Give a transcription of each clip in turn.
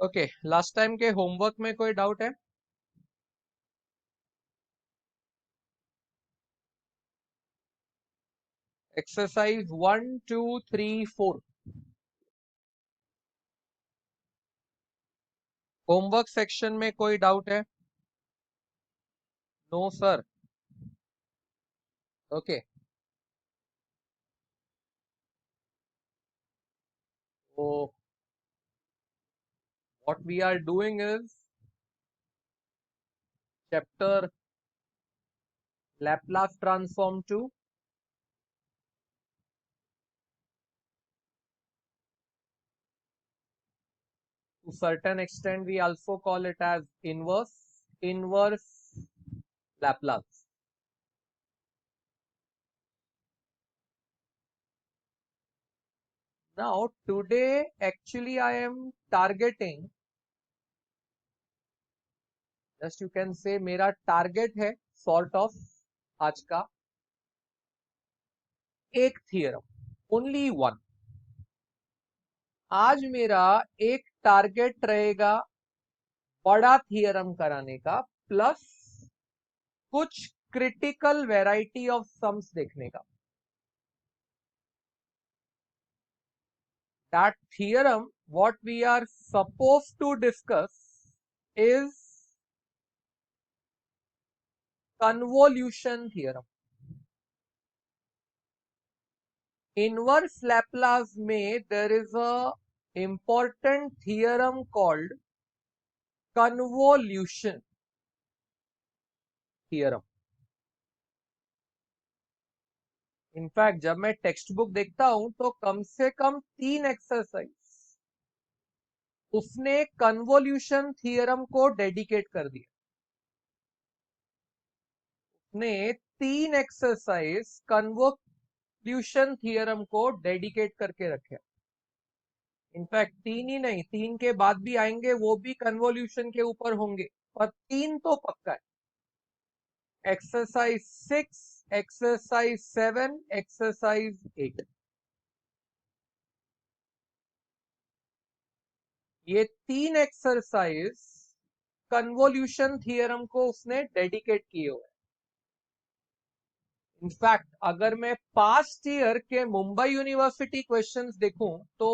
Okay, last time के homework में कोई डाउट है? एक्सरसाइज 1 2 3 4 होमवर्क सेक्शन में कोई डाउट है? No sir. ओके, तो what we are doing is chapter Laplace transform 2. To certain extent we also call it as inverse Laplace. Now today actually I am targeting, just you can say मेरा target है sort of आज का एक theorem, only one. आज मेरा एक target रहेगा बड़ा थियरम कराने का, प्लस कुछ क्रिटिकल वैरायटी ऑफ सम्स देखने का. That theorem what we are supposed to discuss is convolution theorem. Inverse Laplace में there is a important theorem called convolution theorem. In fact जब मैं टेक्स्ट बुक देखता हूं तो कम से कम 3 एक्सरसाइज उसने कन्वोल्यूशन थियरम को डेडिकेट कर दिया. उसने 3 एक्सरसाइज कन्वोल्यूशन थियरम को डेडिकेट करके रखे. इनफैक्ट 3 ही नहीं, 3 के बाद भी आएंगे, वो भी कन्वोल्यूशन के ऊपर होंगे, पर 3 तो पक्का है. Exercise 6, exercise 7, exercise 8. ये 3 एक्सरसाइज कन्वोल्यूशन थियरम को उसने डेडिकेट किए हुए. इनफैक्ट अगर मैं पास्ट ईयर के मुंबई यूनिवर्सिटी क्वेश्चंस देखूं तो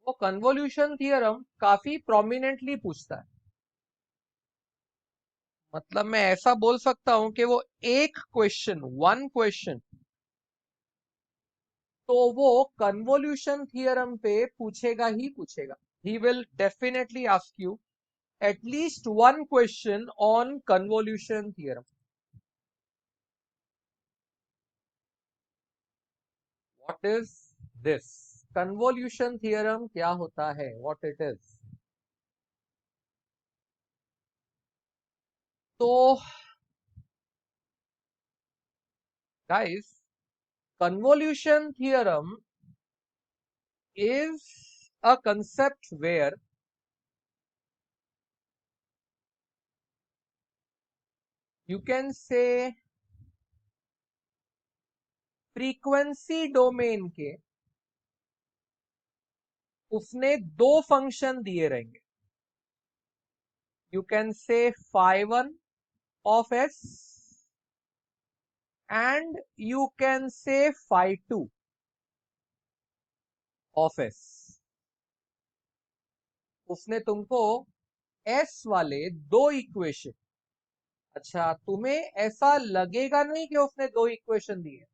वो कन्वोल्यूशन थियरम काफी प्रोमिनेंटली पूछता है. मतलब मैं ऐसा बोल सकता हूं कि वो एक क्वेश्चन, वन क्वेश्चन तो वो कन्वोल्यूशन थियरम पे पूछेगा ही पूछेगा. He will definitely ask you at least one question on convolution theorem. What is this? Convolution theorem क्या होता है? What it is? तो guys, convolution theorem is a concept where you can say frequency domain के उसने दो function दिए रहेंगे. You can say phi1 of s and you can say phi2 of s. उसने तुमको s वाले दो इक्वेशन, अच्छा तुम्हें ऐसा लगेगा नहीं कि उसने दो इक्वेशन दिए,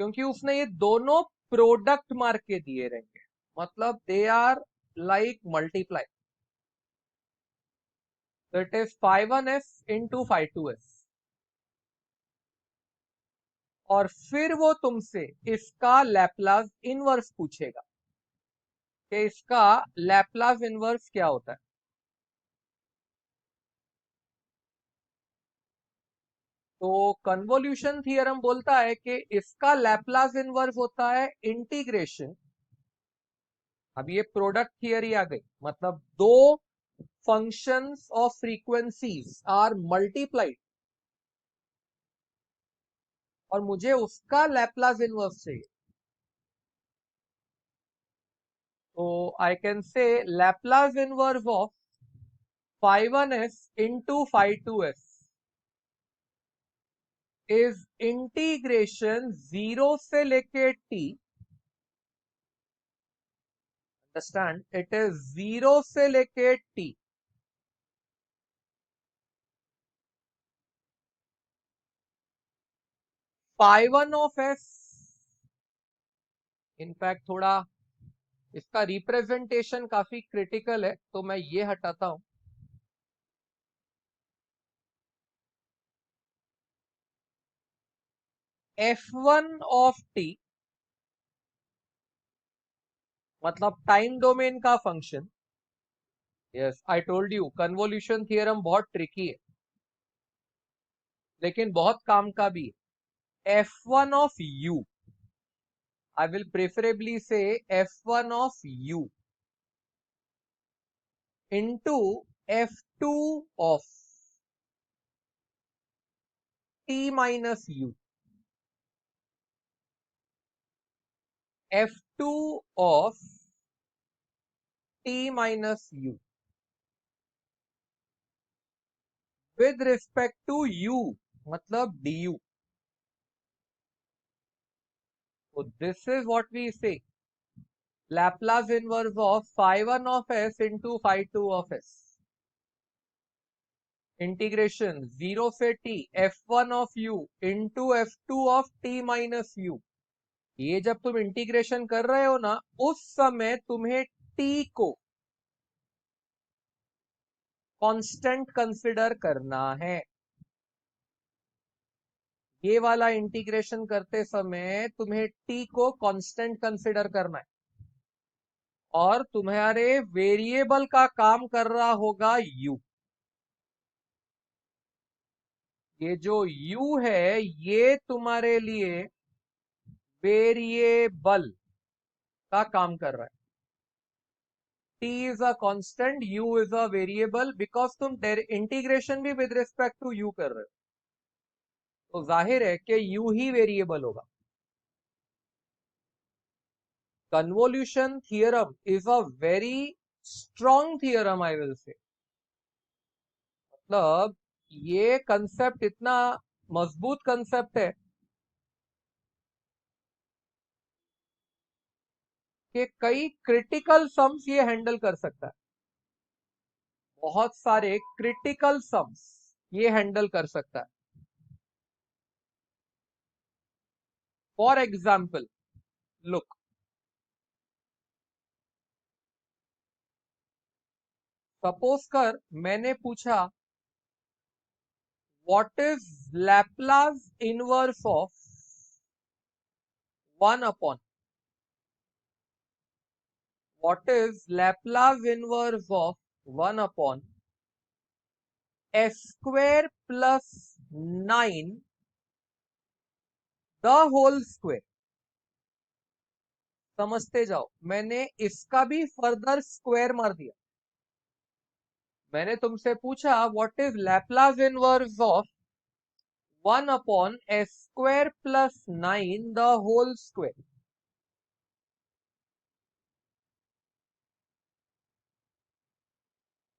क्योंकि उसने ये दोनों प्रोडक्ट मार के दिए रहेंगे. मतलब दे आर लाइक मल्टीप्लाई. तो it is phi1s into phi2s. और फिर वो तुमसे इसका लैपलास इनवर्स पूछेगा कि इसका लैपलास इनवर्स क्या होता है. तो कन्वोल्यूशन थियरम बोलता है कि इसका लैपलास इनवर्स होता है इंटीग्रेशन. अब ये प्रोडक्ट थियरी आ गई, मतलब दो functions of frequencies are multiplied और मुझे उसका लैपलास इनवर्स चाहिए. तो I can say Laplace inverse of phi 1s into phi 2s is integration 0 से लेके t, understand, it is 0 से लेके t phi 1 of s, in fact थोड़ा इसका रिप्रेजेंटेशन काफी क्रिटिकल है तो मैं ये हटाता हूं, f1 of t मतलब टाइम डोमेन का function. Yes, I told you convolution theorem बहुत ट्रिकी है लेकिन बहुत काम का भी है। f1 of u, I will preferably say f1 of u into f2 of t minus u, f2 of t minus u with respect to u मतलब du. So this is what we say Laplace inverse of phi 1 of s into phi 2 of s, integration 0 से t f1 of u into f2 of t minus u। ये जब तुम integration कर रहे हो ना उस समय तुम्हें t को कांस्टेंट कंसिडर करना है। ये वाला इंटीग्रेशन करते समय तुम्हें t को कांस्टेंट कंसिडर करना है और तुम्हारे वेरिएबल का काम कर रहा होगा u। ये जो u है ये तुम्हारे लिए वेरिएबल का काम कर रहा है। t is a constant, u is a variable, because तुम इंटीग्रेशन भी विद रिस्पेक्ट टू u कर रहे हो तो जाहिर है कि u ही वेरिएबल होगा। Convolution theorem is a very strong theorem, I will say, मतलब ये कंसेप्ट इतना मजबूत कंसेप्ट है कि कई क्रिटिकल सम्स ये हैंडल कर सकता है, बहुत सारे क्रिटिकल सम्स ये हैंडल कर सकता है। फॉर एग्जाम्पल लुक, सपोज कर मैंने पूछा what is Laplace inverse of 1 upon, what is Laplace inverse of 1 upon s square plus 9 the whole square. समझते जाओ, मैंने इसका भी फर्दर स्क्वायर मार दिया। मैंने तुमसे पूछा what is Laplace inverse of 1 upon s square plus 9 the whole square.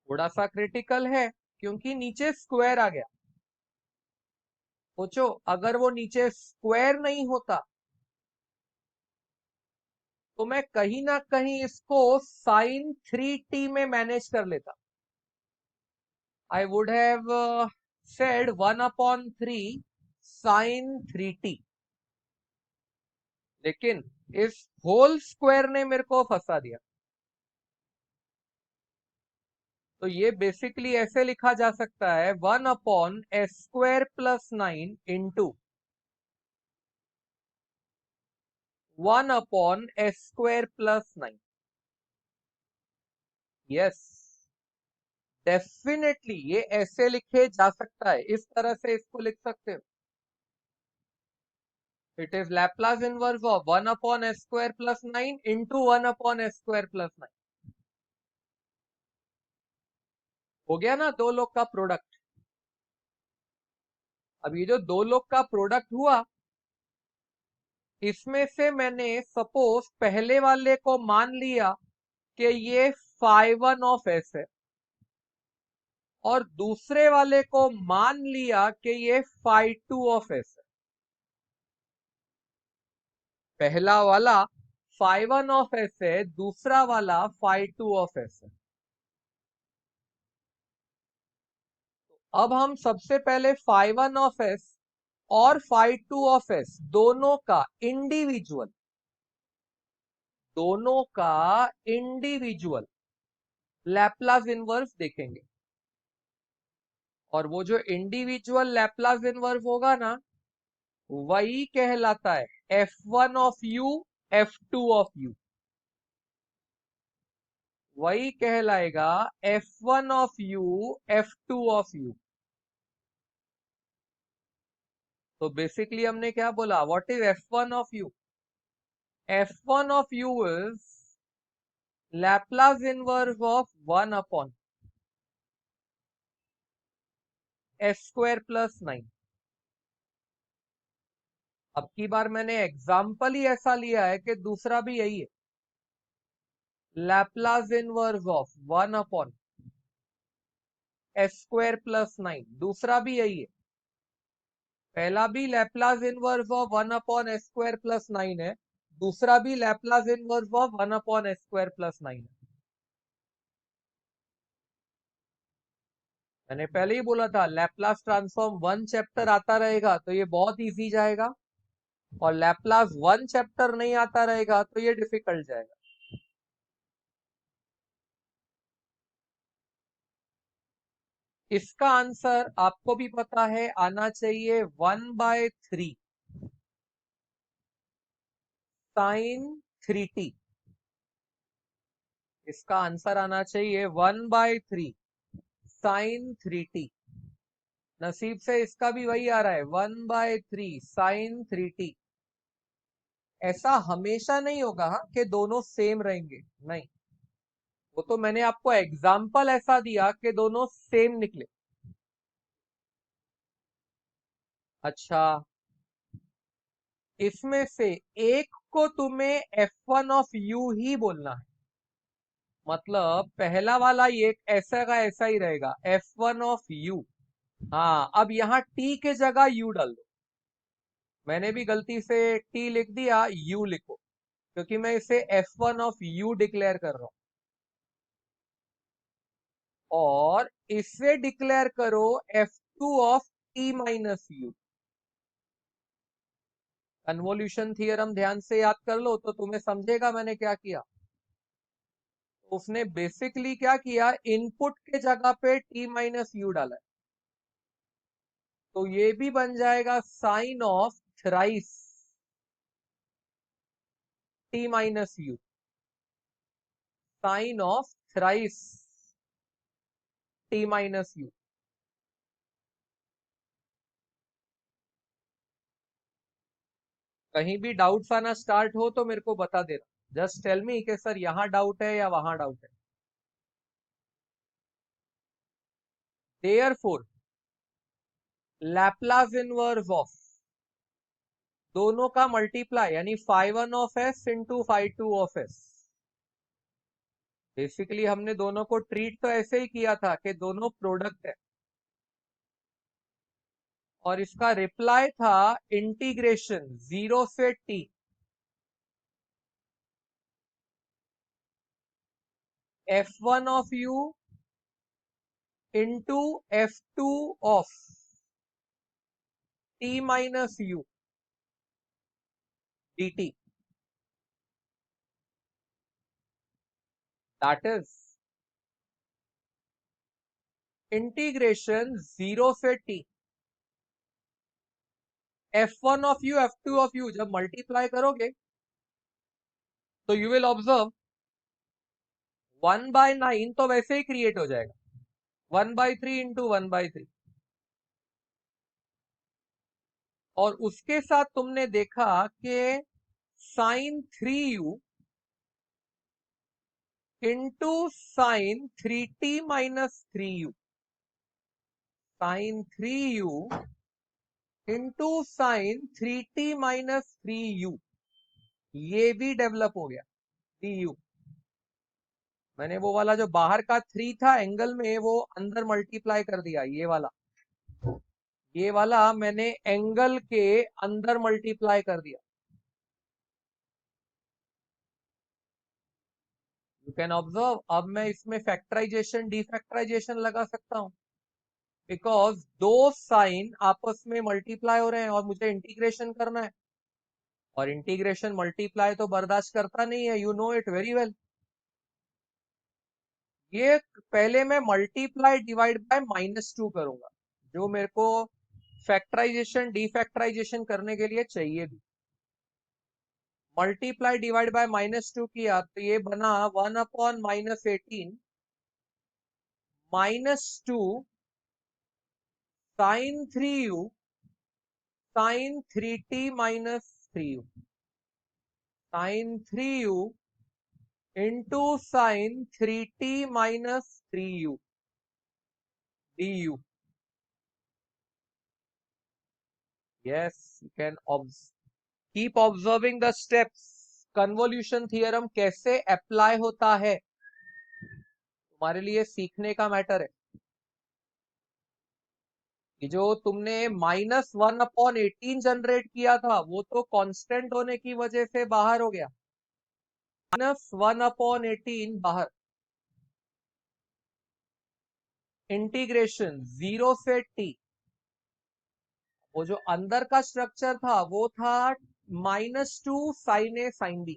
थोड़ा सा क्रिटिकल है क्योंकि नीचे स्क्वायर आ गया। सोचो अगर वो नीचे स्क्वायर नहीं होता तो मैं कहीं ना कहीं इसको साइन 3t में मैनेज कर लेता। I would have said 1 upon 3 sine 3t, लेकिन इस होल स्क्वायर ने मेरे को फंसा दिया। तो ये बेसिकली ऐसे लिखा जा सकता है 1 upon s square plus 9 into 1 upon s square plus 9। Yes, definitely ये ऐसे लिखे जा सकता है, इस तरह से इसको लिख सकते हो। It is Laplace inverse of 1 upon s square plus 9 into 1 upon s square plus 9। हो गया ना दो लोग का प्रोडक्ट। अब ये जो दो लोग का प्रोडक्ट हुआ इसमें से मैंने सपोज पहले वाले को मान लिया कि ये phi1 ऑफ s है, और दूसरे वाले को मान लिया कि ये phi2 ऑफ s है। पहला वाला phi1 ऑफ s है, दूसरा वाला phi2 ऑफ s है। अब हम सबसे पहले phi1 ऑफ s और phi2 ऑफ s दोनों का इंडिविजुअल लैप्लास इनवर्स देखेंगे। और वो जो इंडिविजुअल लैप्लास इनवर्स होगा ना, वही कहलाता है f1 of u, f2 of u। वही कहलाएगा f1 of u, f2 of u। तो बेसिकली हमने क्या बोला, what is f1 of u? f1 of u is Laplace inverse of 1 upon s square plus 9। अब की बार मैंने एग्जाम्पल ही ऐसा लिया है कि दूसरा भी यही है, Laplace inverse of 1 upon s square plus 9। दूसरा भी यही है, पहला भी Laplace inverse of 1 upon s square plus 9 है, दूसरा भी Laplace inverse of 1 upon s square plus 9 है। मैंने पहले ही बोला था लैप्लास ट्रांसफॉर्म 1 चैप्टर आता रहेगा तो ये बहुत इजी जाएगा, और लैप्लास 1 चैप्टर नहीं आता रहेगा तो ये डिफिकल्ट जाएगा। इसका आंसर आपको भी पता है, आना चाहिए 1/3 साइन 3t। इसका आंसर आना चाहिए 1/3 साइन 3t। नसीब से इसका भी वही आ रहा है 1/3 साइन 3t। ऐसा हमेशा नहीं होगा हाँ कि दोनों सेम रहेंगे, नहीं, वो तो मैंने आपको एग्जाम्पल ऐसा दिया कि दोनों सेम निकले। अच्छा, इसमें से एक को तुम्हें f1 ऑफ u ही बोलना है, मतलब पहला वाला ये ऐसा का ऐसा ही रहेगा f1 ऑफ u। हाँ, अब यहाँ t के जगह u डाल दो। मैंने भी गलती से t लिख दिया, u लिखो, क्योंकि मैं इसे f1 ऑफ u डिक्लेयर कर रहा हूं। और इसे डिक्लेयर करो f2 of t minus u। Convolution theorem ध्यान से याद कर लो तो तुम्हें समझेगा मैंने क्या किया। उसने बेसिकली क्या किया, इनपुट के जगह पे t माइनस यू डाला है, तो ये भी बन जाएगा sine of thrice t minus u, sine of thrice t minus u. कहीं भी डाउट्स आना स्टार्ट हो तो मेरे को बता देना, जस्ट टेल मी कि सर यहां डाउट है या वहां डाउट है। देयरफॉर लैप्लास इनवर्स ऑफ दोनों का मल्टीप्लाई यानी phi1 of s into phi2 of s। Basically हमने दोनों को ट्रीट तो ऐसे ही किया था कि दोनों प्रोडक्ट है, और इसका रिप्लाई था इंटीग्रेशन 0 से t f1 of u into f2 of t minus u dt। That is integration 0 से t f1 of u f2 of u जब मल्टीप्लाई करोगे तो यू विल ऑब्जर्व 1/9 तो वैसे ही क्रिएट हो जाएगा, 1/3 इंटू 1/3। और उसके साथ तुमने देखा कि sine 3u into sine 3t minus 3u, sine 3u into sine 3t minus 3u, ये भी डेवलप हो गया du। मैंने वो वाला जो बाहर का 3 था एंगल में, वो अंदर मल्टीप्लाई कर दिया, ये वाला मैंने एंगल के अंदर मल्टीप्लाई कर दिया। यू कैन ऑब्जर्व, अब मैं इसमें फैक्टराइजेशन डिफैक्टराइजेशन लगा सकता हूं, बिकॉज दो साइन आपस में मल्टीप्लाई हो रहे हैं और मुझे इंटीग्रेशन करना है, और इंटीग्रेशन मल्टीप्लाई तो बर्दाश्त करता नहीं है, you know it very well. ये पहले मैं मल्टीप्लाई डिवाइड बाय -2 करूंगा, जो मेरे को फैक्टराइजेशन डिफैक्टराइजेशन करने के लिए चाहिए भी। मल्टीप्लाई डिवाइड बाय -2 किया तो ये बना 1/-18 -2 sine 3u sine 3t -3u sine 3u into sine 3t -3u du। Yes, you can keep observing the steps. Convolution theorem कैसे अप्लाई होता है, तुम्हारे लिए सीखने का मैटर है। कि जो तुमने -1/18 जनरेट किया था, वो तो कांस्टेंट होने की वजह से बाहर हो गया, -1/18 बाहर। इंटीग्रेशन 0 से t, वो जो अंदर का स्ट्रक्चर था वो था -2 sine A sine B,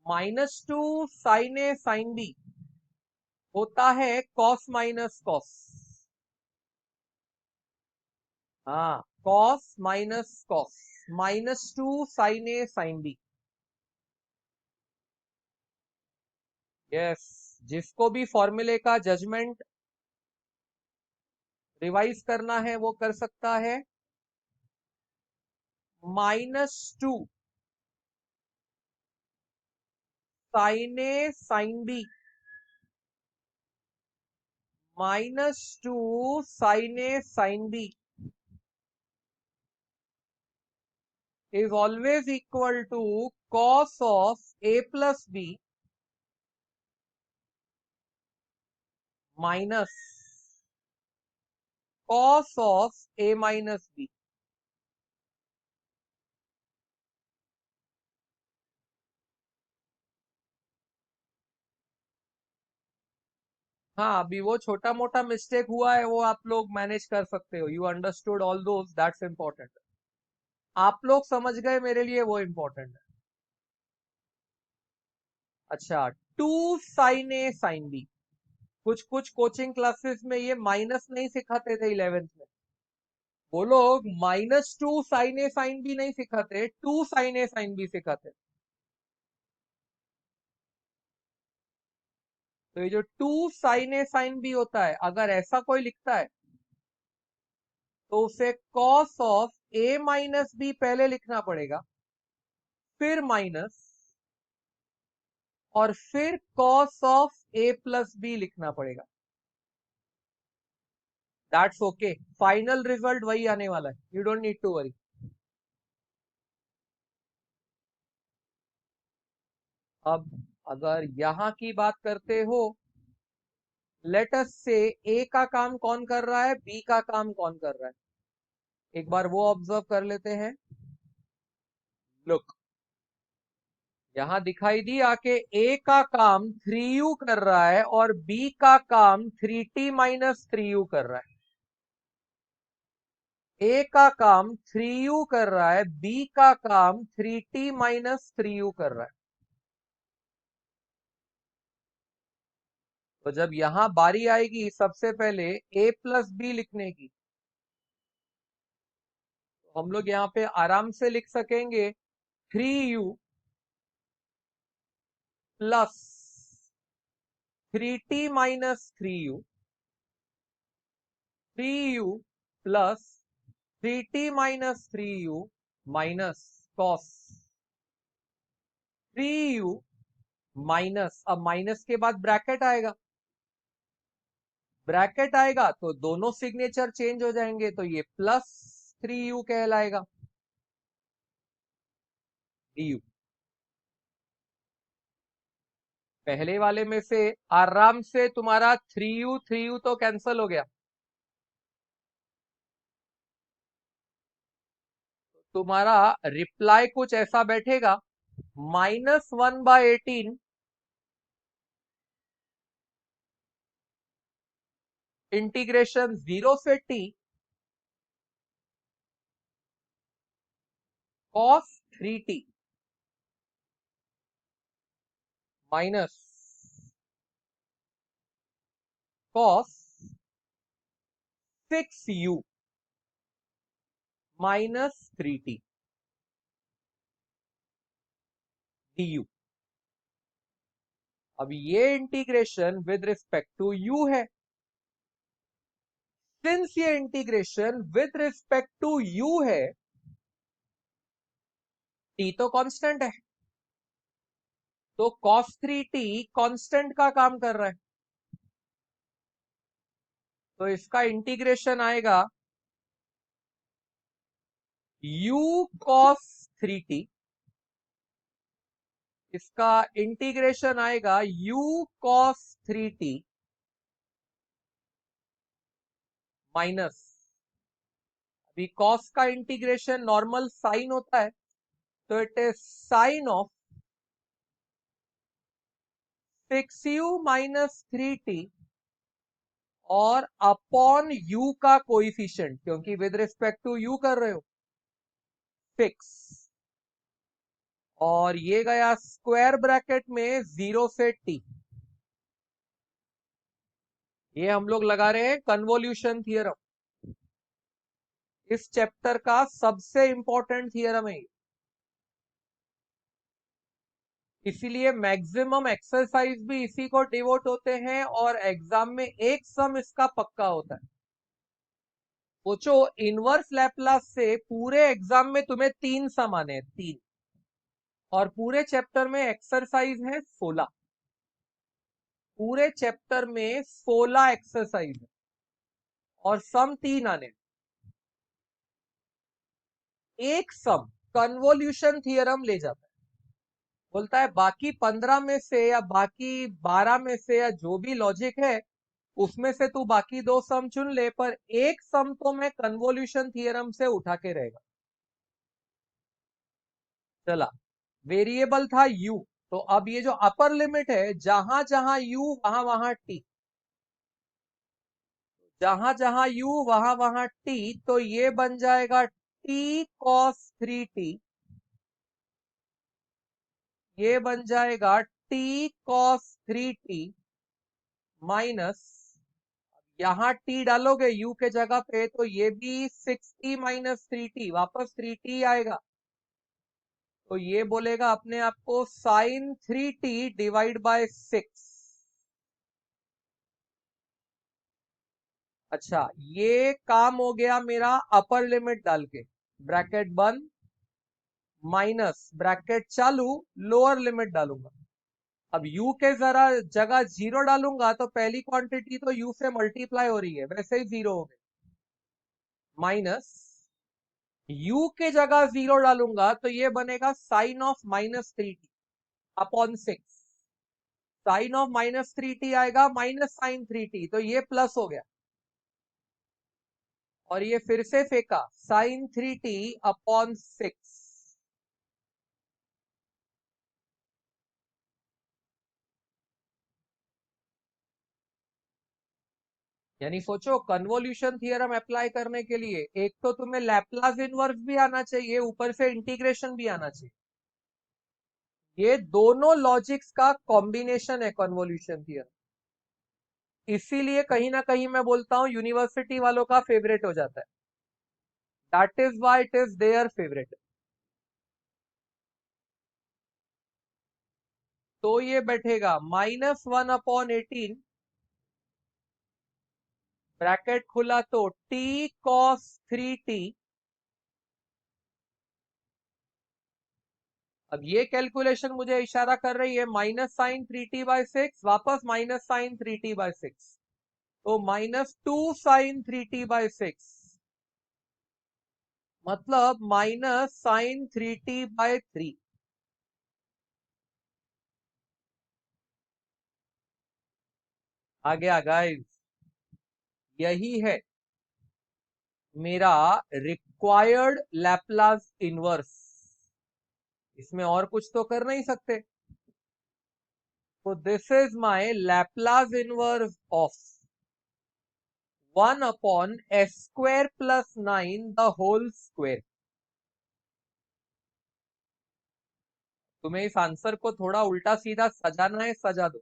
-2 sine A sine B होता है कॉस माइनस कॉस। हाँ, cos minus cos, -2 sine A sine B. Yes, जिसको भी फॉर्मूले का जजमेंट रिवाइज करना है वो कर सकता है। -2 sine A sine B, -2 sine A sine B is always equal to cos of a plus b minus cos of a minus b। हाँ, अभी वो छोटा मोटा मिस्टेक हुआ है, वो आप लोग मैनेज कर सकते हो। You understood all those, that's important. आप लोग समझ गए, मेरे लिए वो इंपॉर्टेंट है। अच्छा, 2 साइन ए साइन बी, कुछ कुछ कोचिंग क्लासेस में ये माइनस नहीं सिखाते थे 11th में, वो लोग -2 साइन ए साइन बी नहीं सिखाते, 2 साइन ए साइन बी सिखाते। तो ये जो 2 साइन ए साइन बी होता है, अगर ऐसा कोई लिखता है तो उसे cos of A minus B पहले लिखना पड़ेगा, फिर माइनस, और फिर cos of A plus B लिखना पड़ेगा। दैट्स ओके, फाइनल रिजल्ट वही आने वाला है, you don't need to worry. अब अगर यहां की बात करते हो, लेट अस से ए का काम कौन कर रहा है, बी का काम कौन कर रहा है, एक बार वो ऑब्जर्व कर लेते हैं। लुक, यहां दिखाई दिया कि ए का काम 3u कर रहा है और बी का काम 3t -3u कर रहा है। ए का काम 3u कर रहा है, बी का काम 3t -3u कर रहा है। तो जब यहां बारी आएगी सबसे पहले a प्लस बी लिखने की, तो हम लोग यहाँ पे आराम से लिख सकेंगे 3u plus 3t -3u, 3u plus 3t -3u minus cos 3u minus, अब माइनस के बाद ब्रैकेट आएगा, ब्रैकेट आएगा तो दोनों सिग्नेचर चेंज हो जाएंगे, तो ये +3u कहलाएगा du। पहले वाले में से आराम से तुम्हारा 3u तो कैंसल हो गया। तुम्हारा रिप्लाई कुछ ऐसा बैठेगा, -1/18 इंटीग्रेशन 0 से t cos 3t minus cos 6u minus 3t du। अब ये integration with respect to u है। सिंस ये integration with respect to u है, t तो कांस्टेंट है, तो cos 3t कांस्टेंट का काम कर रहा है, तो इसका इंटीग्रेशन आएगा u cos 3t, इसका इंटीग्रेशन आएगा u cos 3t माइनस, अभी cos का इंटीग्रेशन नॉर्मल साइन होता है, तो it is sine of 6u minus 3t और अपॉन u का कोइफिशिएंट, क्योंकि विद रिस्पेक्ट टू u कर रहे हो 6, और ये गया स्क्वायर ब्रैकेट में 0 से t। ये हम लोग लगा रहे हैं कन्वोल्यूशन थियरम, इस चैप्टर का सबसे इंपॉर्टेंट थियरम है, इसीलिए मैक्सिमम एक्सरसाइज भी इसी को डिवोट होते हैं और एग्जाम में एक सम इसका पक्का होता है। सोचो, इनवर्स लैप्लास से पूरे एग्जाम में तुम्हें 3 सम आने हैं, 3, और पूरे चैप्टर में एक्सरसाइज है 16, पूरे चैप्टर में 16 एक्सरसाइज है और सम 3 आने हैं। एक सम कन्वोल्यूशन थियरम ले जाता है, बोलता है बाकी 15 में से या बाकी 12 में से या जो भी लॉजिक है उसमें से तू बाकी 2 सम चुन ले, पर एक सम तो मैं कन्वोल्यूशन थियरम से उठा के रहेगा। चला, वेरिएबल था u, तो अब ये जो अपर लिमिट है, जहां जहां u वहां वहां t, जहां जहां u वहां वहां t, तो ये बन जाएगा t cos 3t, ये बन जाएगा t cos 3t माइनस, यहां t डालोगे u के जगह पे तो ये भी 6t माइनस 3t, वापस 3t आएगा, तो ये बोलेगा अपने आप को साइन 3t डिवाइड बाय 6। अच्छा, ये काम हो गया मेरा अपर लिमिट डाल के, ब्रैकेट बंद, माइनस ब्रैकेट चालू, लोअर लिमिट डालूंगा। अब u के जरा जगह 0 डालूंगा तो पहली क्वांटिटी तो u से मल्टीप्लाई हो रही है, वैसे ही 0 हो गए, माइनस u के जगह 0 डालूंगा तो ये बनेगा sine of -3t upon 6, sine of -3t आएगा माइनस साइन 3t, तो ये प्लस हो गया, और ये फिर से फेंका साइन 3t अपॉन 6। यानी सोचो, कन्वोल्यूशन थियरम अप्लाई करने के लिए एक तो तुम्हें लैप्लास इनवर्स भी आना चाहिए, ऊपर से इंटीग्रेशन भी आना चाहिए, ये दोनों लॉजिक्स का कॉम्बिनेशन है कन्वोल्यूशन थियरम, इसीलिए कहीं ना कहीं मैं बोलता हूं यूनिवर्सिटी वालों का फेवरेट हो जाता है, that is why it is their favourite. तो ये बैठेगा -1/18, ब्रैकेट खुला तो t cos 3t, अब ये कैलकुलेशन मुझे इशारा कर रही है -sin 3t/6, वापस -sin 3t/6, तो -2sin 3t/6, मतलब -sin 3t/3। आ गया गाइस, यही है मेरा रिक्वायर्ड लैपलास इनवर्स। इसमें और कुछ तो कर नहीं सकते। तो this is my Laplace inverse of 1/s² + 9 the whole square. तुम्हें इस आंसर को थोड़ा उल्टा सीधा सजाना है, सजा दो।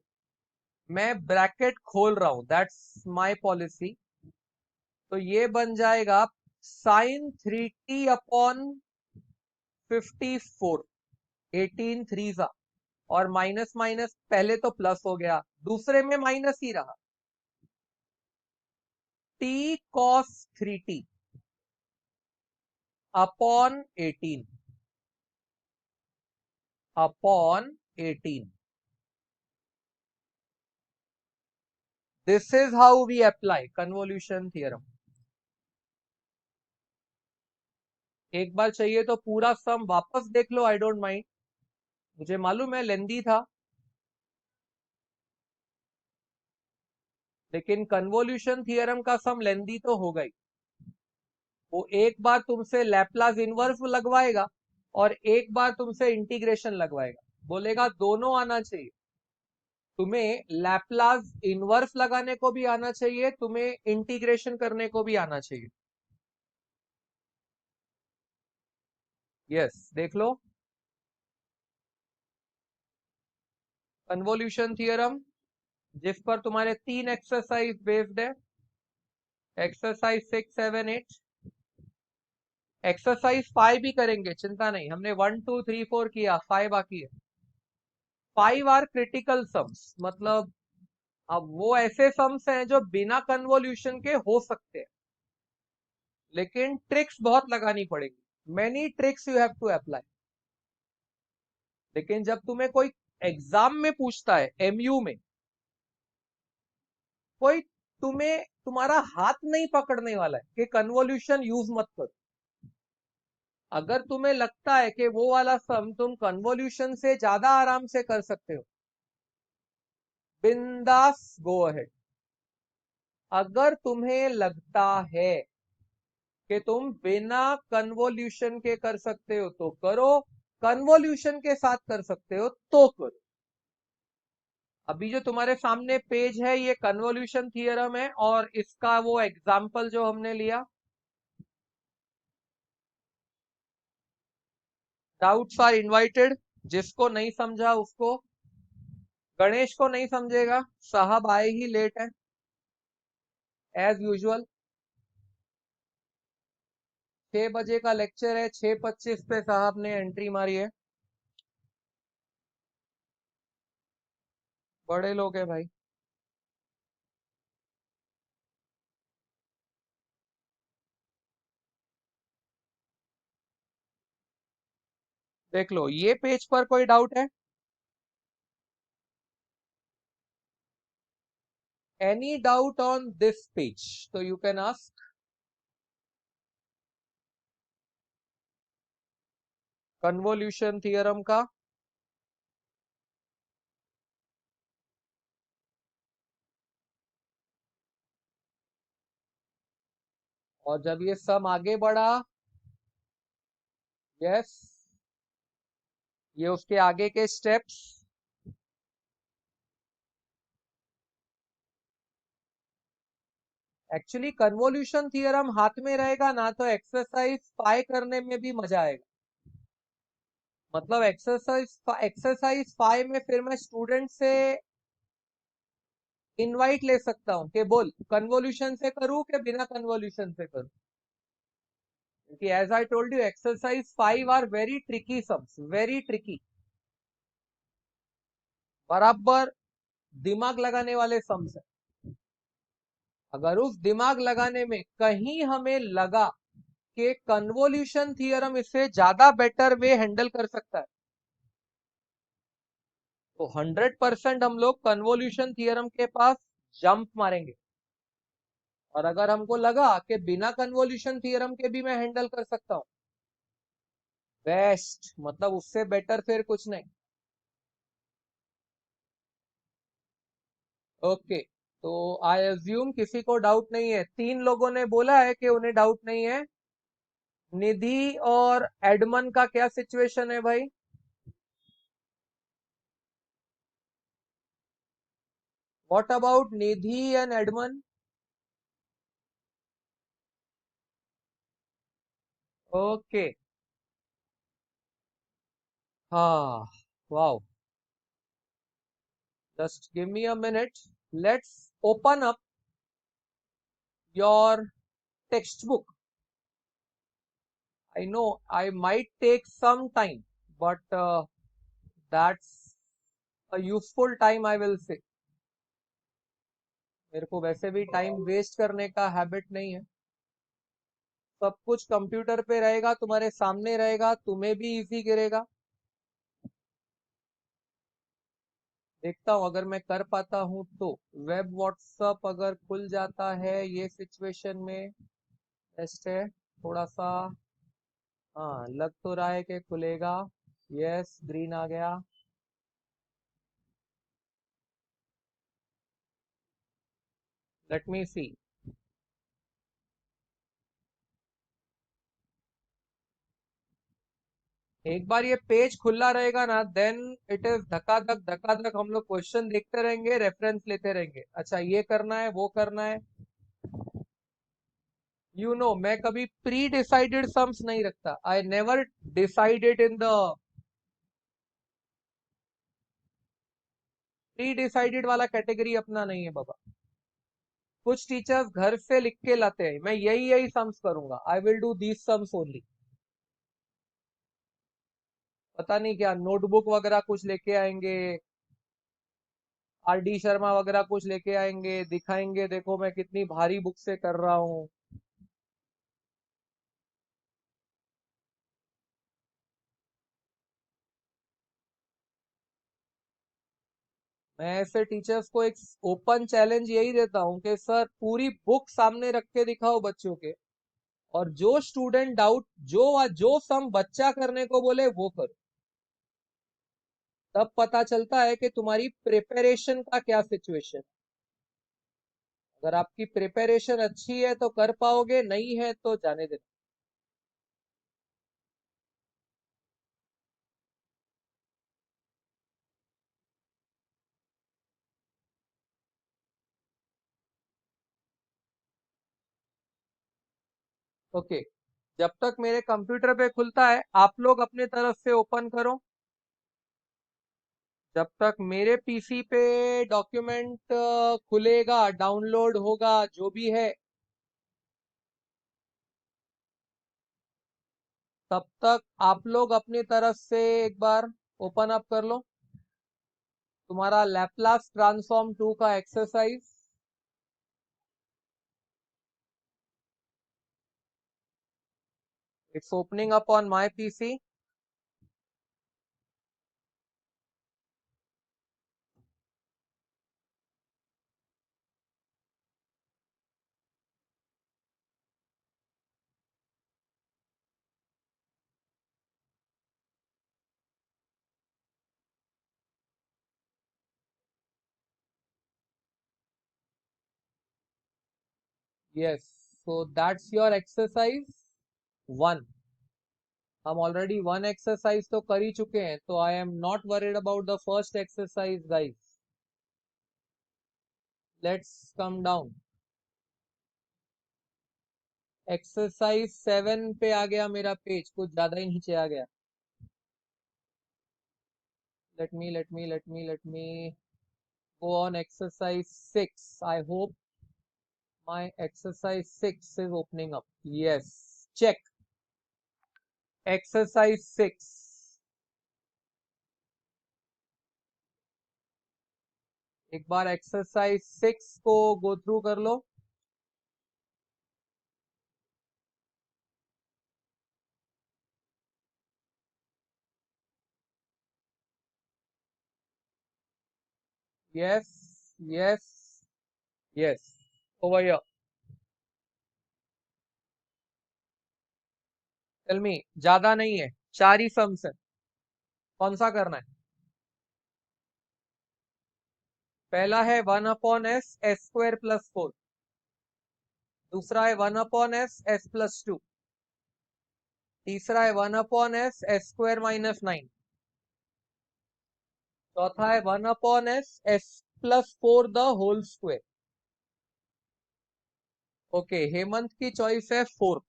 मैं ब्रैकेट खोल रहा हूं, दैट्स माय पॉलिसी। तो ये बन जाएगा sin3t/54, 18 3 सा, और माइनस माइनस पहले तो प्लस हो गया, दूसरे में माइनस ही रहा। t cos 3t upon 18। This is how we apply convolution theorem. एक बार चाहिए तो पूरा सम वापस देख लो, आई डोंट माइंड। मुझे मालूम है लेंदी था, लेकिन कन्वोल्यूशन थियरम का सम लेंदी तो होगा ही। वो एक बार तुमसे लैपलास इनवर्स लगवाएगा और एक बार तुमसे इंटीग्रेशन लगवाएगा, बोलेगा दोनों आना चाहिए। तुम्हें लैपलास इनवर्स लगाने को भी आना चाहिए, तुम्हें इंटीग्रेशन करने को भी आना चाहिए। यस, देख लो कन्वोल्यूशन थियरम, जिस पर तुम्हारे 3 एक्सरसाइज बेस्ड है। एक्सरसाइज 6 7 8, एक्सरसाइज 5 भी करेंगे, चिंता नहीं। हमने 1 2 3 4 किया, 5 बाकी है। 5 आर क्रिटिकल सम्स, मतलब अब वो ऐसे सम्स हैं जो बिना कन्वोल्यूशन के हो सकते हैं, लेकिन ट्रिक्स बहुत लगानी पड़ेगी। Many tricks you have to apply. लेकिन जब तुम्हें कोई एग्जाम में पूछता है, एमयू में, कोई तुम्हें तुम्हारा हाथ नहीं पकड़ने वाला है कि कन्वोल्यूशन यूज मत करो। अगर तुम्हें लगता है कि वो वाला सम तुम कन्वोल्यूशन से ज्यादा आराम से कर सकते हो, बिंदास गो अहेड। अगर तुम्हें लगता है कि तुम बिना कन्वोल्यूशन के कर सकते हो तो करो, कन्वोल्यूशन के साथ कर सकते हो तो करो। अभी जो तुम्हारे सामने पेज है ये कन्वोल्यूशन थियरम है, और इसका वो एग्जाम्पल जो हमने लिया। Doubts are invited. जिसको नहीं समझा उसको, गणेश को नहीं समझेगा, साहब आए ही लेट है एज यूजुअल। 6 बजे का लेक्चर है, 6:25 पे साहब ने एंट्री मारी है। बड़े लोग हैं भाई। देख लो, ये पेज पर कोई डाउट है? Any doubt on this page तो you can ask. Convolution theorem का और जब ये सम आगे बढ़ा, यस, ये उसके आगे के स्टेप्स। एक्चुअली कन्वोल्यूशन थियरम हाथ में रहेगा ना तो एक्सरसाइज 5 करने में भी मजा आएगा। मतलब एक्सरसाइज 5 में फिर मैं स्टूडेंट से इनवाइट ले सकता हूँ कि बोल कन्वोल्यूशन से करूँ कि बिना कन्वोल्यूशन से करूँ। क्योंकि as I told you, exercise 5 are very tricky sums, very tricky, बराबर दिमाग लगाने वाले सम्स है। अगर उस दिमाग लगाने में कहीं हमें लगा कि कन्वोल्यूशन थियरम इससे ज्यादा बेटर वे हैंडल कर सकता है, तो 100% हम लोग कन्वोल्यूशन थियरम के पास जंप मारेंगे। और अगर हमको लगा कि बिना कन्वोल्यूशन थियरम के भी मैं हैंडल कर सकता हूं, बेस्ट, मतलब उससे बेटर फिर कुछ नहीं। ओके, तो आई एज्यूम किसी को डाउट नहीं है। 3 लोगों ने बोला है कि उन्हें डाउट नहीं है। निधि और एडमन का क्या सिचुएशन है भाई? What about Nidhi and Edmond? Okay. हाँ। Wow. Just give me a minute. Let's open up your textbook. I know I might take some time, but that's a useful time I will say. मेरे को वैसे भी time waste करने का habit नहीं है। सब कुछ कंप्यूटर पे रहेगा, तुम्हारे सामने रहेगा, तुम्हें भी इजी गिरेगा। देखता हूँ अगर मैं कर पाता हूँ तो। वेब व्हाट्सअप अगर खुल जाता है ये सिचुएशन में बेस्ट है। थोड़ा सा। हाँ, लग तो रहा है कि खुलेगा। यस, ग्रीन आ गया। लेट मी सी। एक बार ये पेज खुला रहेगा ना, देन इट इज धकाधक हम लोग क्वेश्चन देखते रहेंगे, रेफरेंस लेते रहेंगे। अच्छा, ये करना है, वो करना है। मैं कभी प्री डिसाइडेड सम्स नहीं रखता। I never decided in the pre decided वाला कैटेगरी अपना नहीं है बाबा। कुछ टीचर्स घर से लिख के लाते हैं, मैं यही यही सम्स करूंगा, I will do these sums only. पता नहीं क्या नोटबुक वगैरह कुछ लेके आएंगे, आर डी शर्मा वगैरह कुछ लेके आएंगे, दिखाएंगे देखो मैं कितनी भारी बुक से कर रहा हूँ। मैं ऐसे टीचर्स को एक ओपन चैलेंज यही देता हूँ कि सर पूरी बुक सामने रख के दिखाओ बच्चों के, और जो स्टूडेंट डाउट, जो सम बच्चा करने को बोले वो करो। तब पता चलता है कि तुम्हारी प्रिपरेशन का क्या सिचुएशन। अगर आपकी प्रिपरेशन अच्छी है तो कर पाओगे, नहीं है तो जाने देना। ओके। जब तक मेरे कंप्यूटर पे खुलता है आप लोग अपने तरफ से ओपन करो। जब तक मेरे पीसी पे डॉक्यूमेंट खुलेगा, डाउनलोड होगा, जो भी है, तब तक आप लोग अपनी तरफ से एक बार ओपन अप कर लो तुम्हारा लैपलास ट्रांसफॉर्म 2 का exercise. It's opening up on my PC. Yes, so that's your exercise 1। हम ऑलरेडी 1 एक्सरसाइज तो कर ही चुके हैं, तो I am not worried about the first exercise guys. Let's come down. Exercise 7 पे आ गया मेरा पेज, कुछ ज्यादा ही नीचे आ गया। Let me go on exercise 6. I hope my exercise 6 is opening up. Yes, check. Exercise 6. एक बार एक्सरसाइज 6 को गो थ्रू कर लो। Yes, yes, yes. Over here. Tell me. ज्यादा नहीं है, 4 ही सम्स है। कौन सा करना है? पहला है 1/s s² + 4, दूसरा है 1/s s+2, तीसरा है 1/s s² - 9, चौथा है 1/s s+4 the whole square. Okay, Hemant की चॉइस है 4।